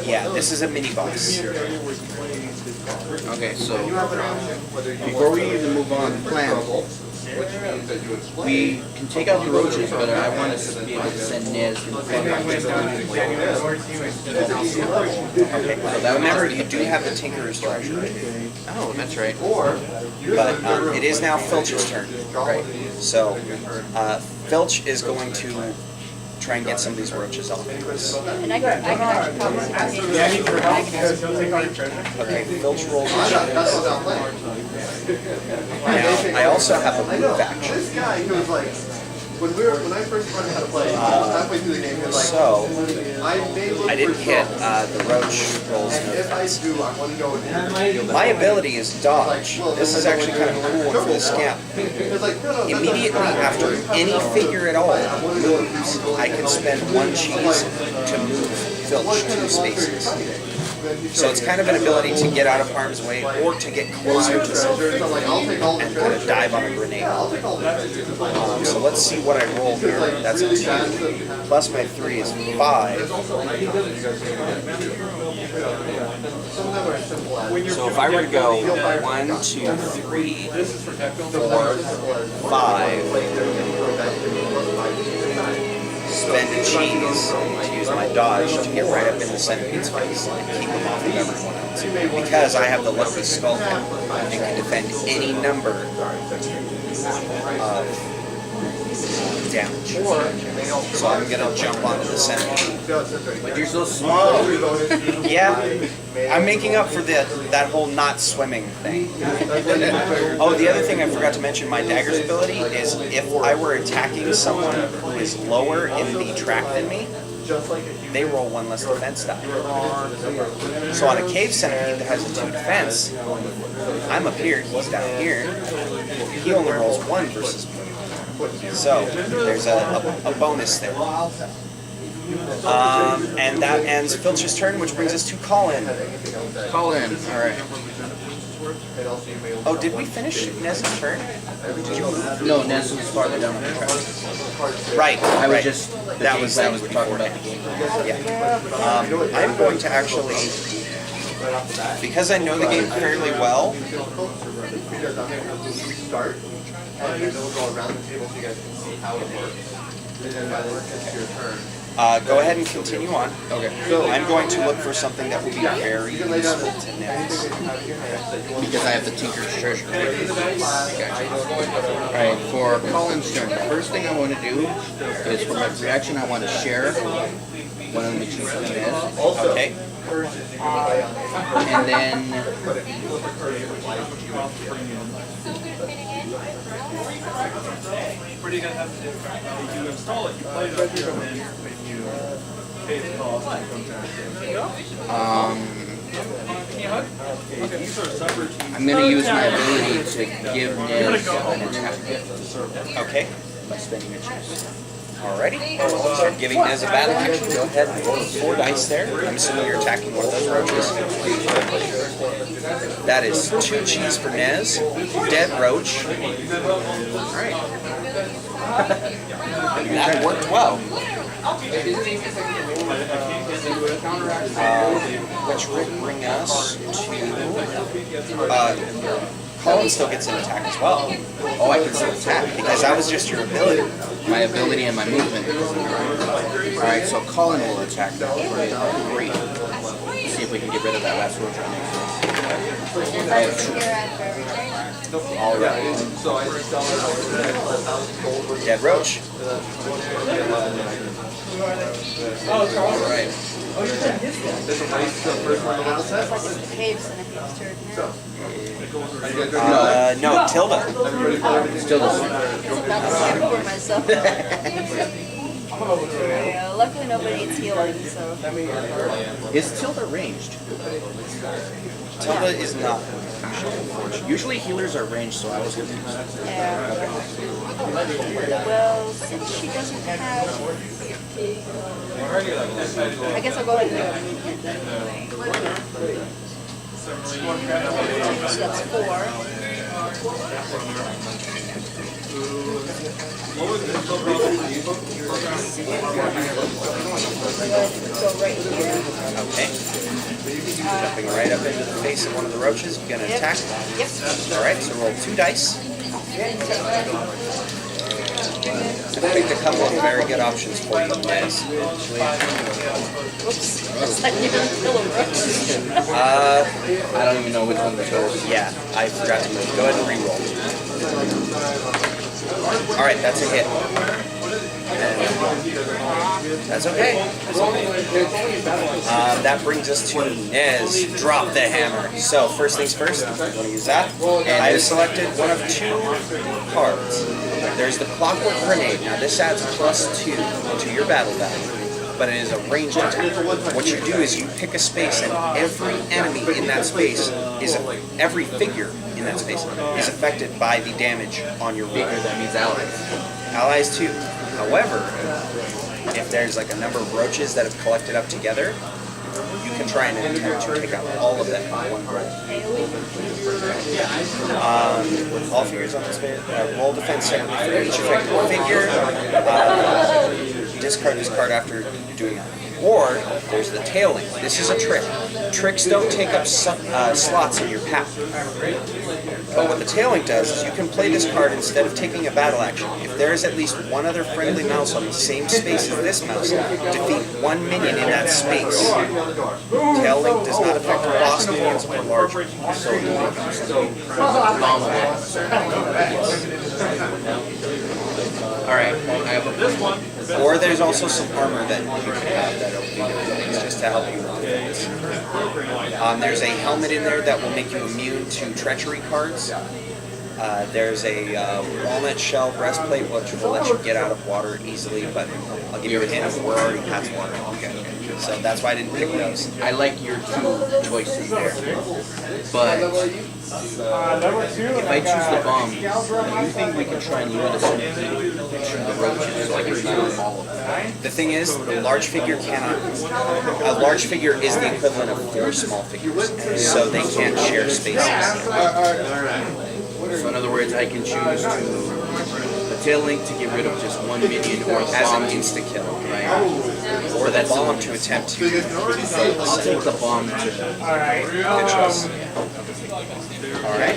Yeah, this is a mini boss. Okay, so before we even move on to plan, we can take out the roaches, but I want us to be able to send Nez in front of Okay, remember you do have the Tinkerer's Treasure. Oh, that's right. But it is now Filch's turn. Right. So, Filch is going to try and get some of these roaches off. And I can actually probably Okay, Filch rolls a check. Now, I also have a move action. This guy, he was like, when I first learned how to play, halfway through the game, he was like, So, I may look I didn't for hit, trouble. the roach rolls And no if I defense. do, I want to go in there. My ability is dodge. This is actually kind of cool for the scamp. It's like, no, Immediately after any figure at all moves, I can spend 1 cheese to move Filch 2 spaces. So it's kind of an ability to get out of harm's way or to get closer to something So like, I'll take all the and kind of dive on a grenade. So let's see what I roll here. That's a 2. Plus my 3 is 5. So if I were to go 1, 2, 3, 4, 5, spend a cheese to use my dodge to get right up in the centipede's face and keep him off of everyone else. Because I have the lucky skull cap and can defend any number of damage. So I'm gonna jump onto the centipede. But you're so small. Yeah, I'm making up for that whole not swimming thing. Oh, the other thing I forgot to mention, my dagger's ability is if I were attacking someone who is lower in the track than me, they roll 1 less defense die. So on a cave centipede that has a 2 defense, I'm up here, he's down here. He only rolls 1 versus me. So there's a bonus there. And that ends Filch's turn, which brings us to Colin. Call in. All right. Oh, did we finish Nez's turn? Did you move? No, Nez was farther down on the track. Right, I was right. just That was we're talking about the game. Yeah. I'm going to actually, because I know the game fairly well, Because I'm going to start, and then we'll go around the table so you guys can see how it works. And then by the time it's your turn. go ahead and continue on. Okay. I'm going to look for something that will be very useful to Nez. Because I have the Tinker's Treasure. Gotcha. Alright, for Colin's turn, the first thing I want to do is for my reaction, I want to share one of the machines with Nez. Okay. And then What are you gonna have to do? You install it, you play it up here, and then when you pay the cost, it comes out. Can you hug? Okay, these are separate. I'm gonna use my ability to give Niz an attack Okay. by spending a chance. Alrighty. Start giving Nez a battle action. Go ahead and roll 4 dice there. I'm assuming you're attacking one of those roaches. That is 2 cheese for Nez. Dead roach. Alright. That worked well. Which will bring us to... Colin still gets an attack as well. Oh, I can still attack because that was just your ability. My ability and my movement. Alright, so Colin will attack now. Great. See if we can get rid of that last roach right next to us. Is that figure after everything? Alright. So I just sell it for 1,000 gold worth Dead roach. Alright. This is nice, the first one on the set. It's like it behaves in a huge turd now. No, Tilda. Everybody play everything. Still the same. About to stand for myself. Yeah, luckily nobody needs healing, so. Is Tilda ranged? Tilda is not. Usually healers are ranged, so I was confused. Yeah. Well, since she doesn't have. I guess I'll go ahead and do it. So that's 4. Go right here. Okay. Jumping right up into the face of one of the roaches. You're gonna attack. Yep. Alright, so roll 2 dice. I picked a couple of very good options for you, Nez. Whoops. That's not even a kill a roach. I don't even know which one to chose. Yeah, I forgot to move. Go ahead and re-roll. Alright, that's a hit. That's okay. That brings us to Nez. Drop the hammer. So, first things first, I'm going to use that. And I have selected one of 2 cards. There's the Clockwork Grenade. Now, this adds +2 to your battle value, but it is a ranged attack. What you do is you pick a space, and every enemy in that space every figure in that space is affected by the damage on your roll. That means allies. Allies too. However, if there's like a number of roaches that have collected up together, you can try and attempt to pick up all of them in one roll. All figures on this page, roll defense separately for each affected figure. Discard this card after doing it. Or there's the tailing. This is a trick. Tricks don't take up slots in your pack. But what the tailing does is you can play this card instead of taking a battle action. If there is at least one other friendly mouse on the same space as this mouse, defeat 1 minion in that space. Tailing does not affect boss minions or large minions. Alright, I have a Or there's also some armor that you can have that'll do different things just to help you with things. There's a helmet in there that will make you immune to treachery cards. There's a walnut shell breastplate which will let you get out of water easily, but I'll give you a hint, we're already past water. Okay. So that's why I didn't pick those. I like your 2 choices there. But if I choose the bomb, do you think we can try and lure the centipede the roaches so I can kill all of them? The thing is, the large figure cannot. A large figure is the equivalent of 4 small figures, so they can't share spaces. So in other words, I can choose a tail link to get rid of just 1 minion or a As bomb an to insta kill, right? or the bomb to attempt to. I'll take the bomb to Good choice. All right.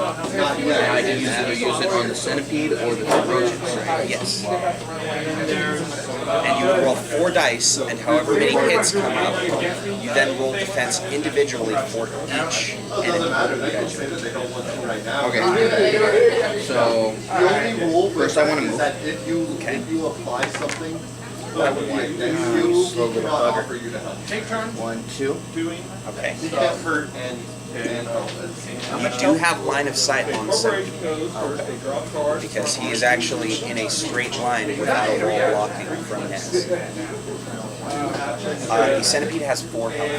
I can either use it on the centipede or the 2 roaches, right? Yes. And you roll 4 dice, and however many hits come up, you then roll defense individually for each enemy. Okay. So The only rule first I want to is move. that if you apply something that would be against you, we cannot offer you to help. Take turn. 1, 2. Doing. Okay. You can't hurt and You do have line of sight on the centipede because he is actually in a straight line without a wall blocking from his. The centipede has 4 health.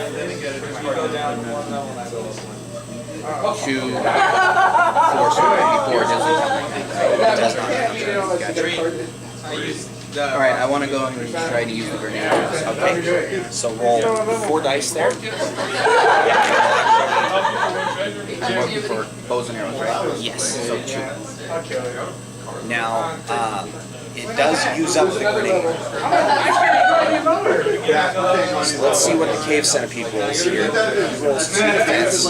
2, 4, so before it doesn't count. It does not count. Alright, I want to go and try to use the grenade. Okay, so roll 4 dice there. I'm looking for bows and arrows, right? Yes. So 2. Now, it does use up the grenade. So let's see what the cave centipede rolls here. He rolls 2 defense.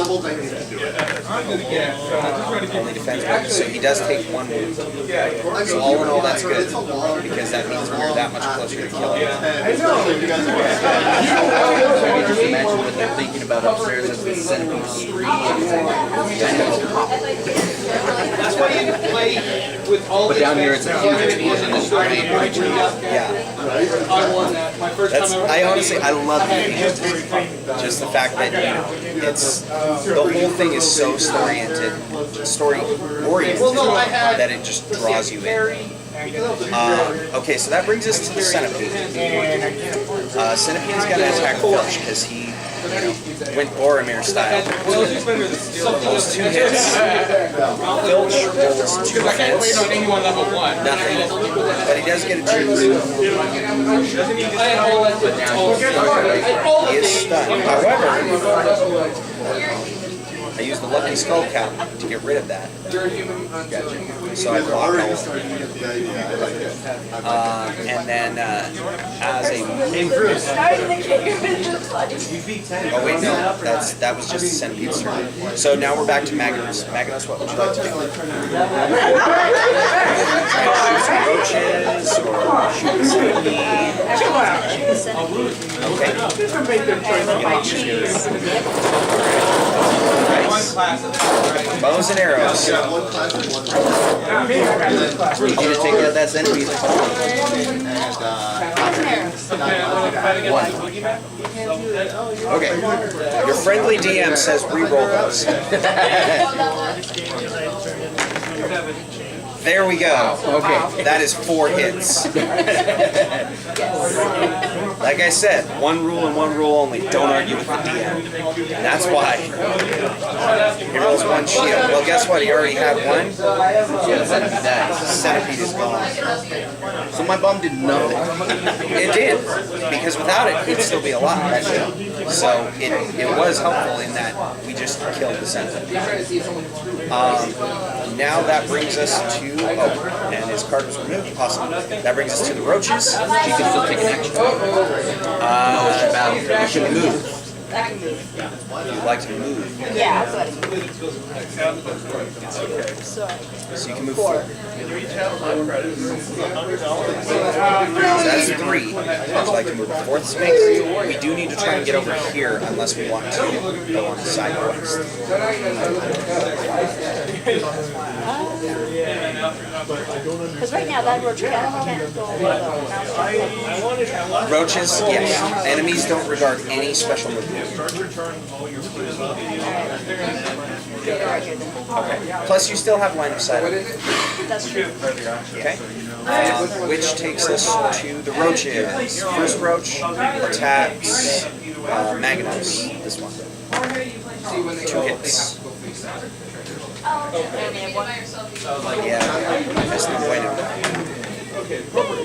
Only defense wound, so he does take 1 wound. So all in all, that's good because that means we're that much closer to killing him. Just imagine what they're thinking about upstairs as the centipede That's why you play with all But down here it's a huge explosion and grenade right Yeah. I won that. My first That's, time ever. I honestly, I love the game. Just the fact that, it's, the whole thing is so story-oriented that it just draws you in. Okay, so that brings us to the centipede. Centipede's gonna attack Filch because he, went Boromir style. Rolls 2 hits. Filch rolls 2 defense. anyone level 1. Nothing. But he does get a juice. He is stunned. However, I used the Lucky Skull Cap to get rid of that. So I block all. And then as a Starting the game is just like. oh wait no, that was just the centipede's turn. So now we're back to Magnus. Magnus, what would you like to do? Shoot some roaches or shoot the centipede? Okay. And my cheese. Nice. Bows and arrows. You need to take out that centipede. Okay. Your friendly DM says re-roll those. There we go. Okay. That is 4 hits. Like I said, 1 rule and 1 rule only. Don't argue with the DM. And that's why. He rolls 1 shield. Well, guess what? He already had 1. Yeah, the centipede died. Centipede is gone. So my bum did nothing. It did, because without it, he'd still be alive. So it was helpful in that we just killed the centipede. Now that brings us to, and his card was removed, awesome. That brings us to the roaches. She can still take an action. You can move. I can move. You'd like to move. Yeah, that's what I So, So you can move 4. So that's 3. Would you like to move the 4th space? We do need to try and get over here unless we want to go on the side quest. because right now that roach can't go over the Roaches, yes. Enemies don't regard any special movement. Okay. Plus, you still have line of sight. That's true. Okay. Which takes us to the roaches. First roach attacks Magnus. This one. 2 hits. Yeah, that's no bueno.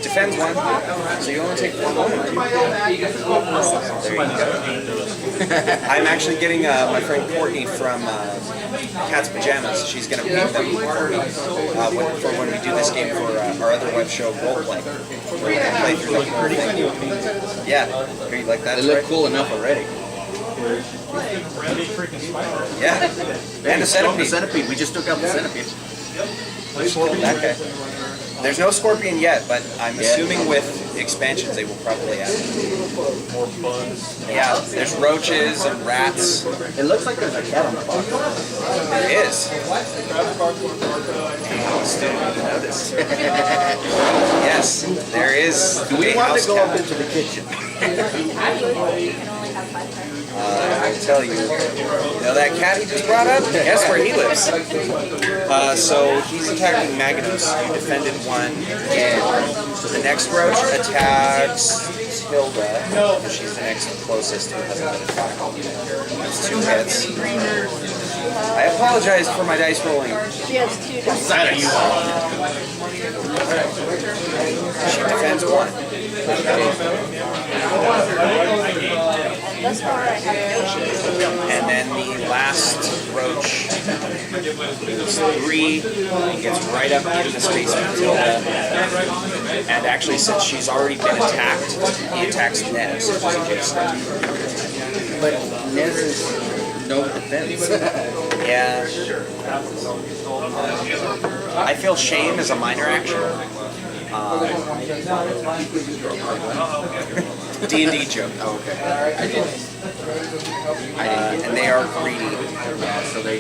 Defends 1, so you only take 1 wound. There you go. I'm actually getting my friend Courtney from Cat's Pajamas. She's going to pick them for when we do this game for our other web show, Roleplay. We're going to play through the whole thing. Yeah, here you like that? They look right? cool enough already. Yeah, and the centipede. The centipede. We just took out the centipede. That guy. There's no scorpion yet, but I'm assuming with expansions they will probably add more bugs. Yeah, there's roaches and rats. It looks like there's a cat on the box. There is. Still not noticed. Yes, there is. Do we a want house to go cat. up into the kitchen? You can only have 5 times. I tell you. Now that cat he just brought up, guess where he lives? So he's attacking Magnus. You defended one, and so the next roach attacks Tilda. She's the next closest who hasn't been attacked. That's 2 hits. I apologize for my dice rolling. She has 2 dice. She defends 1. And thus far, I have no cheese. And then the last roach is 3. He gets right up into the space with Tilda. And actually, since she's already been attacked, he attacks Nez. But Nez is no defense. Yeah. I feel shame is a minor action. D&D joke. Oh, okay. I didn't. And they are greedy. So they.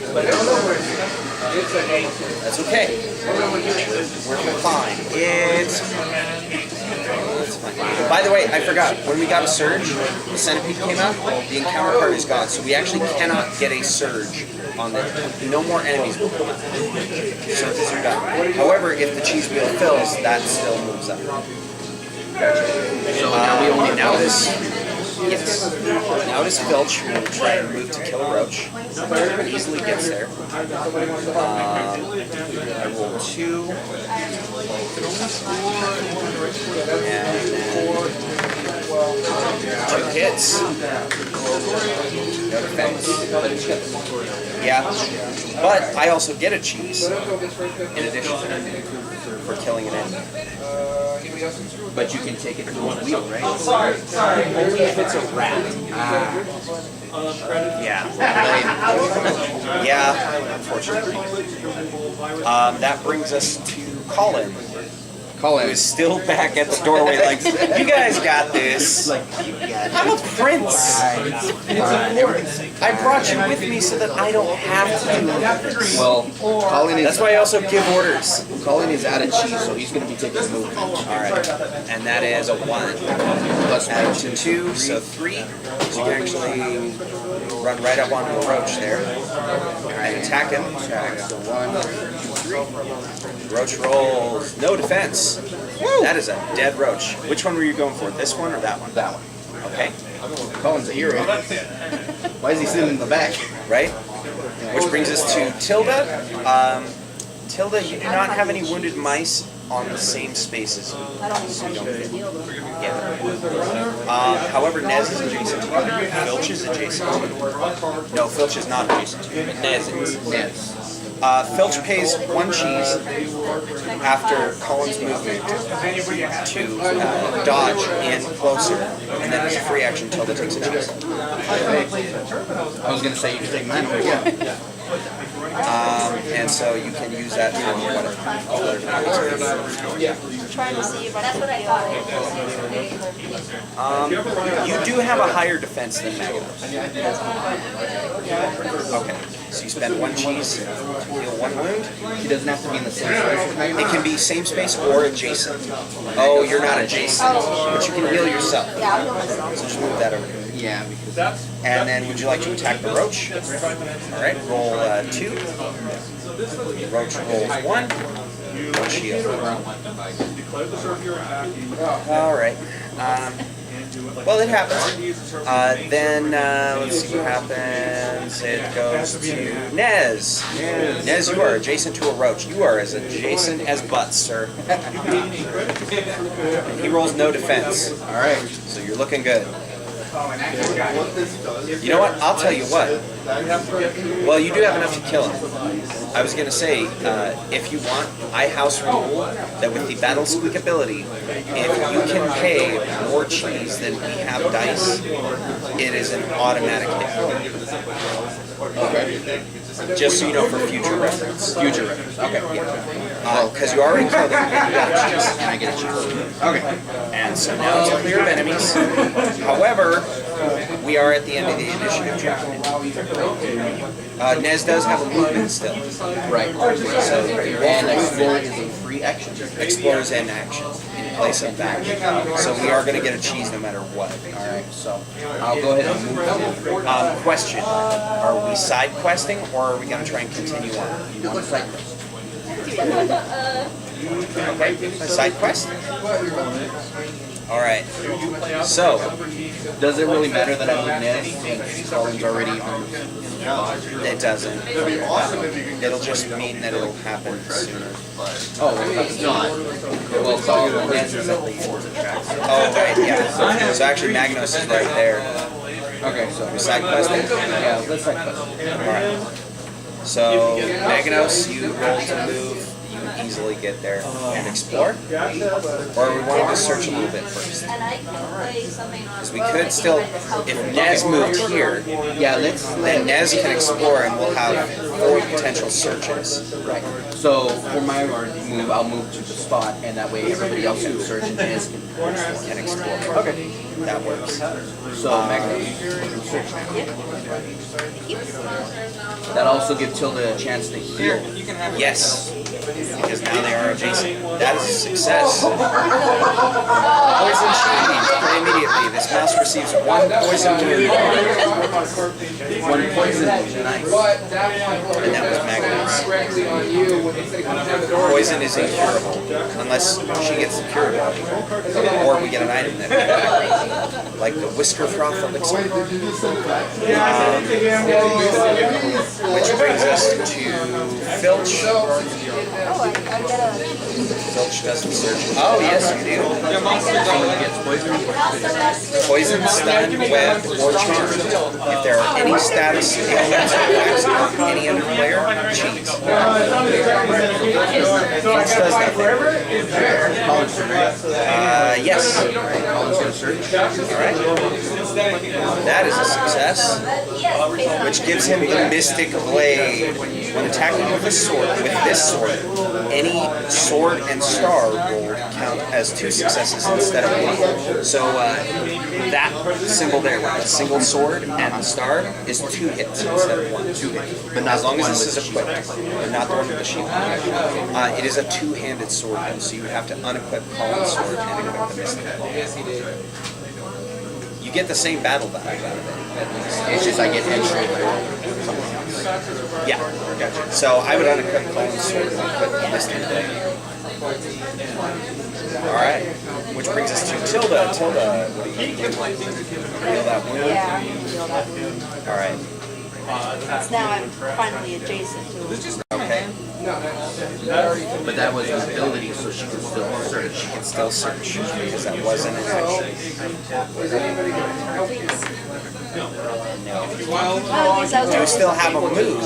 That's okay. We're fine. It's fine. By the way, I forgot. When we got a surge, the centipede came out, the encounter card is gone. So we actually cannot get a surge on the... No more enemies will come out. Surges are done. However, if the cheese wheel fills, that still moves up. So now we only now this... Yes. Now this Filch will try and move to kill a roach. Easily gets there. I roll 2. And then 2 hits. No defense. Yeah. But I also get a cheese in addition for killing an enemy. But you can take it to a wheel, right? Only if it's a rat. Yeah. Yeah, unfortunately. That brings us to Colin. Who is still back at the doorway like, you guys got this. I'm a prince. I brought you with me so that I don't have to do this. Well, Colin is. That's why I also give orders. Colin is out of cheese, so he's going to be taking a movement. Alright. And that is a 1. Plus Add it to 2, so 3. So you can actually run right up onto the roach there. And attack him. So 1, 2, 3. Roach rolls. No defense. That is a dead roach. Which one were you going for? This one or that one? That one. Okay. Colin's a hero. Why is he sitting in the back? Right? Which brings us to Tilda. Tilda, you do not have any wounded mice on the same spaces. I don't even have to heal them. Yeah. However, Nez is adjacent to you. Filch is adjacent to you. No, Filch is not adjacent to you, but Nez is. Nez. Filch pays 1 cheese after Colin's movement to dodge in closer, and then as a free action, Tilda takes a cheese. I was going to say you can take mine over here. And so you can use that for whatever. Trying to see if I can heal. You do have a higher defense than Magnus. Okay, so you spend 1 cheese to heal 1 wound. He doesn't have to be in the same space as Magnus. It can be same space or adjacent. Oh, you're not adjacent, but you can heal yourself. Yeah, I'll heal myself. So just move that over here. Yeah, because And then would you like to attack the roach? Alright, roll 2. Roach rolls 1. Roach heal. Alright. Well, it happens. Then, let's see what happens. It goes to Nez. Nez, you are adjacent to a roach. You are as adjacent as butts, sir. He rolls no defense. alright. So you're looking good. You know what? I'll tell you what. Well, you do have enough to kill him. I was going to say, if you want, I house rule that with the Battle Squeak ability, if you can pay more cheese than we have dice, it is an automatic hit. Okay. Just so you know for future reference. Future reference. Okay. Because you already killed him, you got a cheese. And I get a cheese. Okay. And so now it's a clear of enemies. However, we are at the end of the initiative track. Nez does have a movement still. Right. So And a roll is a free 3 actions. Explorers in action in place of back. So we are going to get a cheese no matter what. Alright, so I'll go ahead and move to Question: are we side questing or are we going to try and continue on? on the side quest. Okay, side quest. All right. So Does it really matter that I move Nez since Colin's already on? it doesn't. It'll just mean that it'll happen sooner. Oh, well, Colin Nez is at the end of the track. Oh, right, yeah. So actually, Magnos is right there. Okay, so Side questing. yeah, let's side quest. All right. So Magnos, you roll to move. You easily get there and explore. Or are we wanting to search a little bit first? And I can play something on. Because we could still, if Nez moved here, Yeah, let's then Nez can explore and we'll have 4 potential searches. right. So for my move, I'll move to the spot, and that way everybody else can search and Nez Can explore. Okay. That works. So Magno, search now. That also gives Tilda a chance to heal. Yes. Because now they are adjacent. That is a success. Poison change immediately. This mouse receives 1 poison wound. 1 poison. Nice. And that was Magnus. Poison is incurable. Unless she gets the cure ability. Or we get an item that like the Whisker Froth elixir. Which brings us to Filch. Oh, I get a. Filch doesn't search. Oh, yes, you do. Poison, stun, web, or charmed. If there are any status ailments or attacks on any other player, cheese. Filch does nothing. Yes. Colin's gonna search. Alright. That is a success. Which gives him the Mystic Blade. When attacking with this sword, any sword and star roll count as 2 successes instead of 1. So that symbol there, with a single sword and the star, is 2 hits instead of 1. 2 hits. But as long as this is equipped, and not the one with the shield. It is a 2-handed sword though, so you would have to unequip Colin's sword and equip the Mystic Blade. You get the same battle value out of it. It's just I get entry. Yeah, gotcha. So I would unequip Colin's sword and equip the Mystic Blade. Alright, which brings us to Tilda. Tilda, what do you do? Heal that wound? Yeah, I can feel that wound. Alright, Because now I'm finally adjacent to it. okay. But that was an ability, so she can still search. She can still search, because that wasn't an action. No. Oh, these Do you still have a move?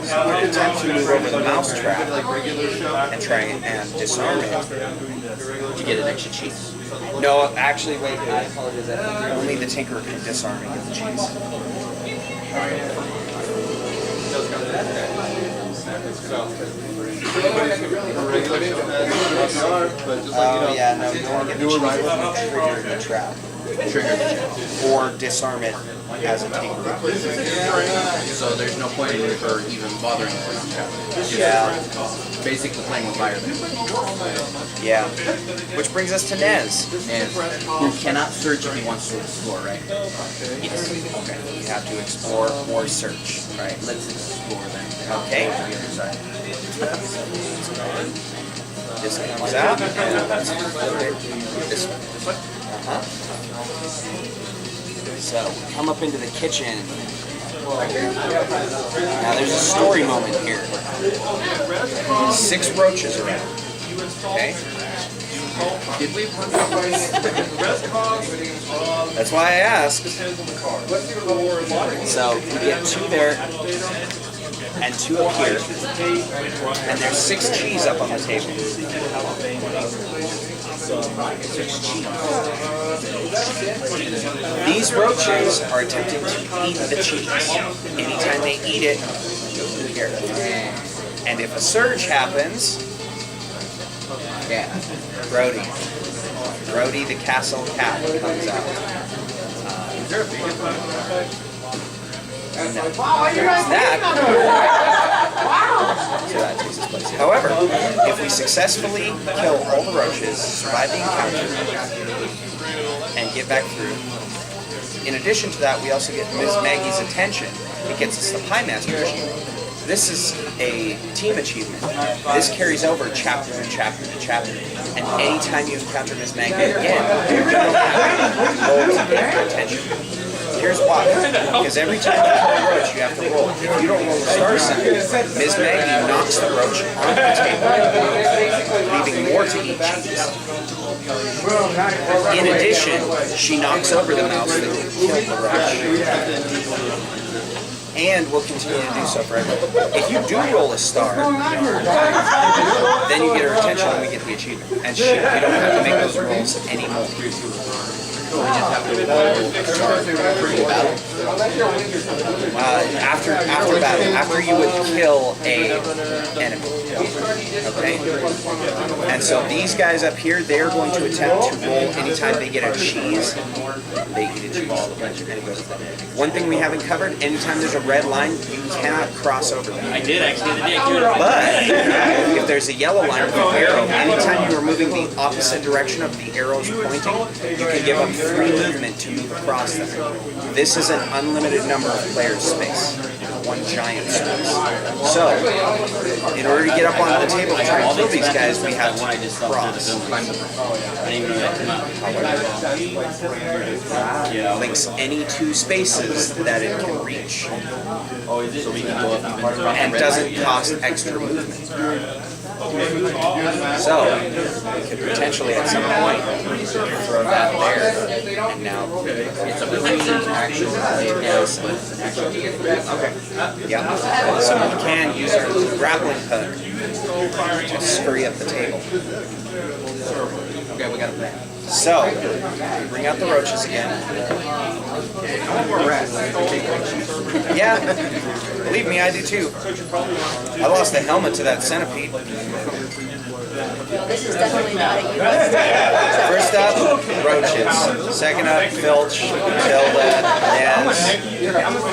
So you can attempt to move over the mousetrap and try and disarm it. You get an extra cheese. No, actually, wait, I apologize. I think only the Tinker can disarm and get the cheese. Oh, yeah, no, you only get the cheese if you trigger the trap. Or disarm it as a Tinker. So there's no point in her even bothering with it. Yeah, Basically playing with fire there. yeah. Which brings us to Nez. And who cannot search if he wants to explore, right? Yes. Okay. You have to explore or search. Right, let's explore then. Okay. On the other side. This comes out, and let's flip it this way. Uh-huh. So, come up into the kitchen. Now there's a story moment here. 6 roaches around. Okay? Did we? That's why I asked. So, you get 2 there, and 2 up here, and there's 6 cheese up on the table. 6 cheese. These roaches are attempting to eat the cheese. Anytime they eat it, here. And if a surge happens, Yeah. Brody the castle cat comes out. No. There's that. So that takes its place. However, if we successfully kill all the roaches, survive the encounter, and get back through, in addition to that, we also get Ms. Maggie's attention. It gets us the Pie Master achievement. This is a team achievement. This carries over chapter to chapter to chapter. And anytime you encounter Ms. Maggie again, you don't have to roll to get her attention. Here's why. Because every time you kill a roach, you have to roll. If you don't roll a star sign, Ms. Maggie knocks the roach onto the table, leaving more to eat cheese. In addition, she knocks over the mouse that killed the roach. And will continue to do so forever. If you do roll a star, then you get her attention and we get the achievement. And we don't have to make those rolls anymore. After battle, after you would kill a enemy. Okay? And so these guys up here, they're going to attempt to roll anytime they get a cheese. They eat a cheese. One thing we haven't covered, anytime there's a red line, you cannot cross over them. I did actually. But if there's a yellow line with an arrow, anytime you are moving the opposite direction of the arrows pointing, you can give them free movement to move across them. This is an unlimited number of players' space. One giant space. So, in order to get up onto the table to try and kill these guys, we have to cross. Links any two spaces that it can reach. And doesn't cost extra movement. So, we could potentially at some point throw that there, and now it's a action. Okay. Yeah. So we can use our grappling hook to scurry up the table. Okay, we got a plan. So, we bring out the roaches again. Yeah, believe me, I do too. I lost the helmet to that centipede. This is definitely not a US game. First up, roaches. Second up, Filch, Tilda, Nez,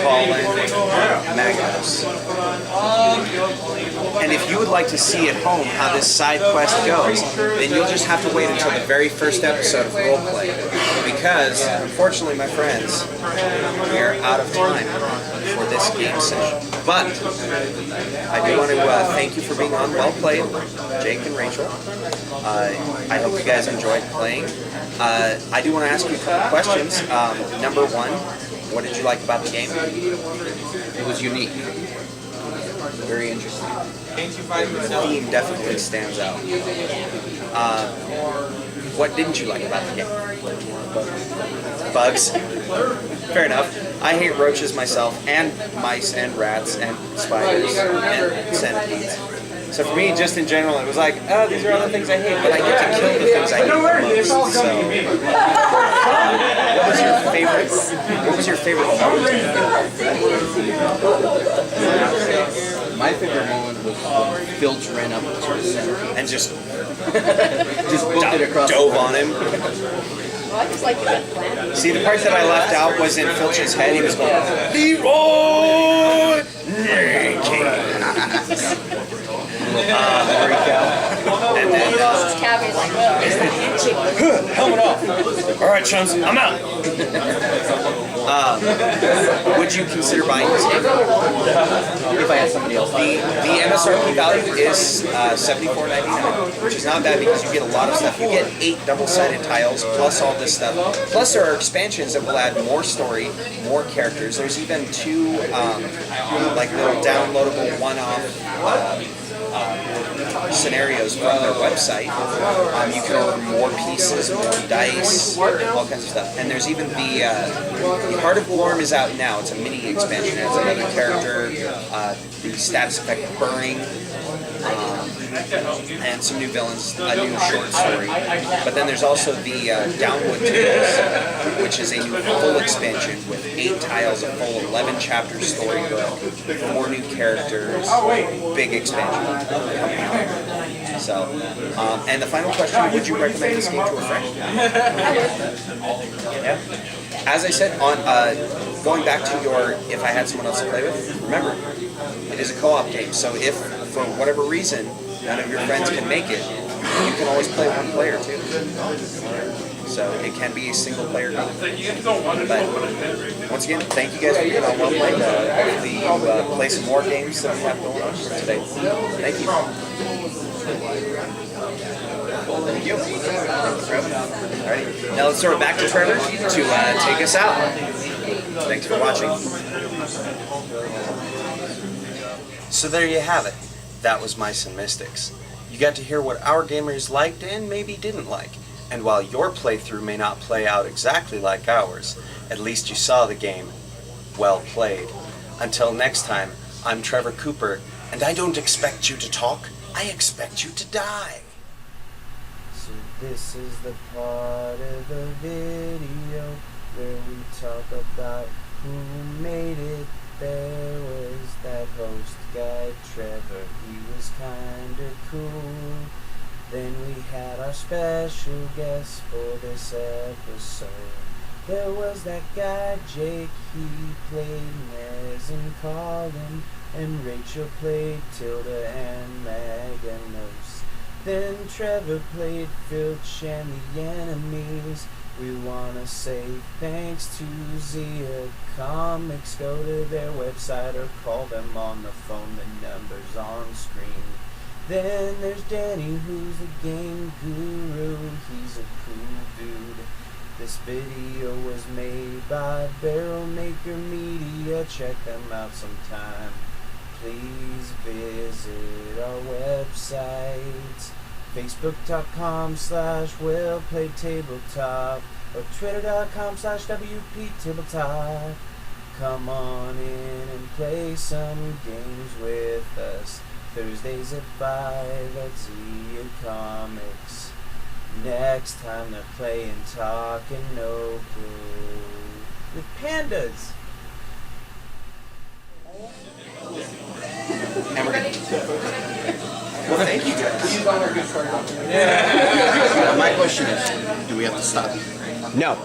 Colin, Magnus. And if you would like to see at home how this side quest goes, then you'll just have to wait until the very first episode of Roleplay. Because, unfortunately, my friends, we are out of time for this game session. But I do want to thank you for being on Well Played, Jake and Rachel. I hope you guys enjoyed playing. I do want to ask you a couple questions. Number one, what did you like about the game? It was unique. Very interesting. The theme definitely stands out. What didn't you like about the game? Bugs? Fair enough. I hate roaches myself, and mice, and rats, and spiders, and centipedes. So for me, just in general, it was like, oh, these are all the things I hate, but I get to kill the things I hate the most. So, what was your favorite moment? My favorite moment was when Filch ran up to the center And just booked it across dove on him. Well, I just like the good plan. See, the part that I left out was in Filch's head. He was going, Leroy Jenkins. And then, His cabbie's like, helmet off. All right, chums, I'm out. Would you consider buying this game? if I had somebody else. The MSRP value is $74.99, which is not bad because you get a lot of stuff. You get 8 double-sided tiles plus all this stuff. Plus there are expansions that will add more story, more characters. There's even 2 like little downloadable one-off scenarios from their website. You can order more pieces, more dice, all kinds of stuff. And there's even the Heart of Glorm is out now. It's a mini expansion. It has another character, the status effect burning, and some new villains, a new short story. But then there's also the Downwood Tales, which is a new full expansion with 8 tiles, a full 11 chapter storybook, 4 new characters, big expansion coming out. So, and the final question, would you recommend this game to a friend? Yeah. As I said, on going back to your, if I had someone else to play with, remember, it is a co-op game. So if for whatever reason none of your friends can make it, you can always play one player too. So it can be a single player game. But once again, thank you guys for being on Well Played. Hopefully you play some more games that we have going on today. Thank you. Thank you. Alrighty. Now let's throw it back to Trevor to take us out. Thanks for watching. So there you have it. That was Mice and Mystics. You got to hear what our gamers liked and maybe didn't like. And while your playthrough may not play out exactly like ours, at least you saw the game well played. Until next time, I'm Trevor Cooper, and I don't expect you to talk, I expect you to die. So this is the part of the video where we talk about who made it. There was that host guy, Trevor, he was kinda cool. Then we had our special guest for this episode. There was that guy, Jake, he played Nez and Colin, and Rachel played Tilda and Maganos. Then Trevor played Filch and the enemies. We wanna say thanks to Zia Comics. Go to their website or call them on the phone, the number's on screen. Then there's Danny, who's a game guru. He's a cool dude. This video was made by Barrel Maker Media. Check them out sometime. Please visit our websites, facebook.com/wellplayedtabletop or twitter.com/WPTabletop. Come on in and play some games with us. Thursdays at 5 at Zia Comics. Next time they're playing Talking No Clue with pandas. And we're good. Well, thank you guys. Now my question is, do we have to stop? No.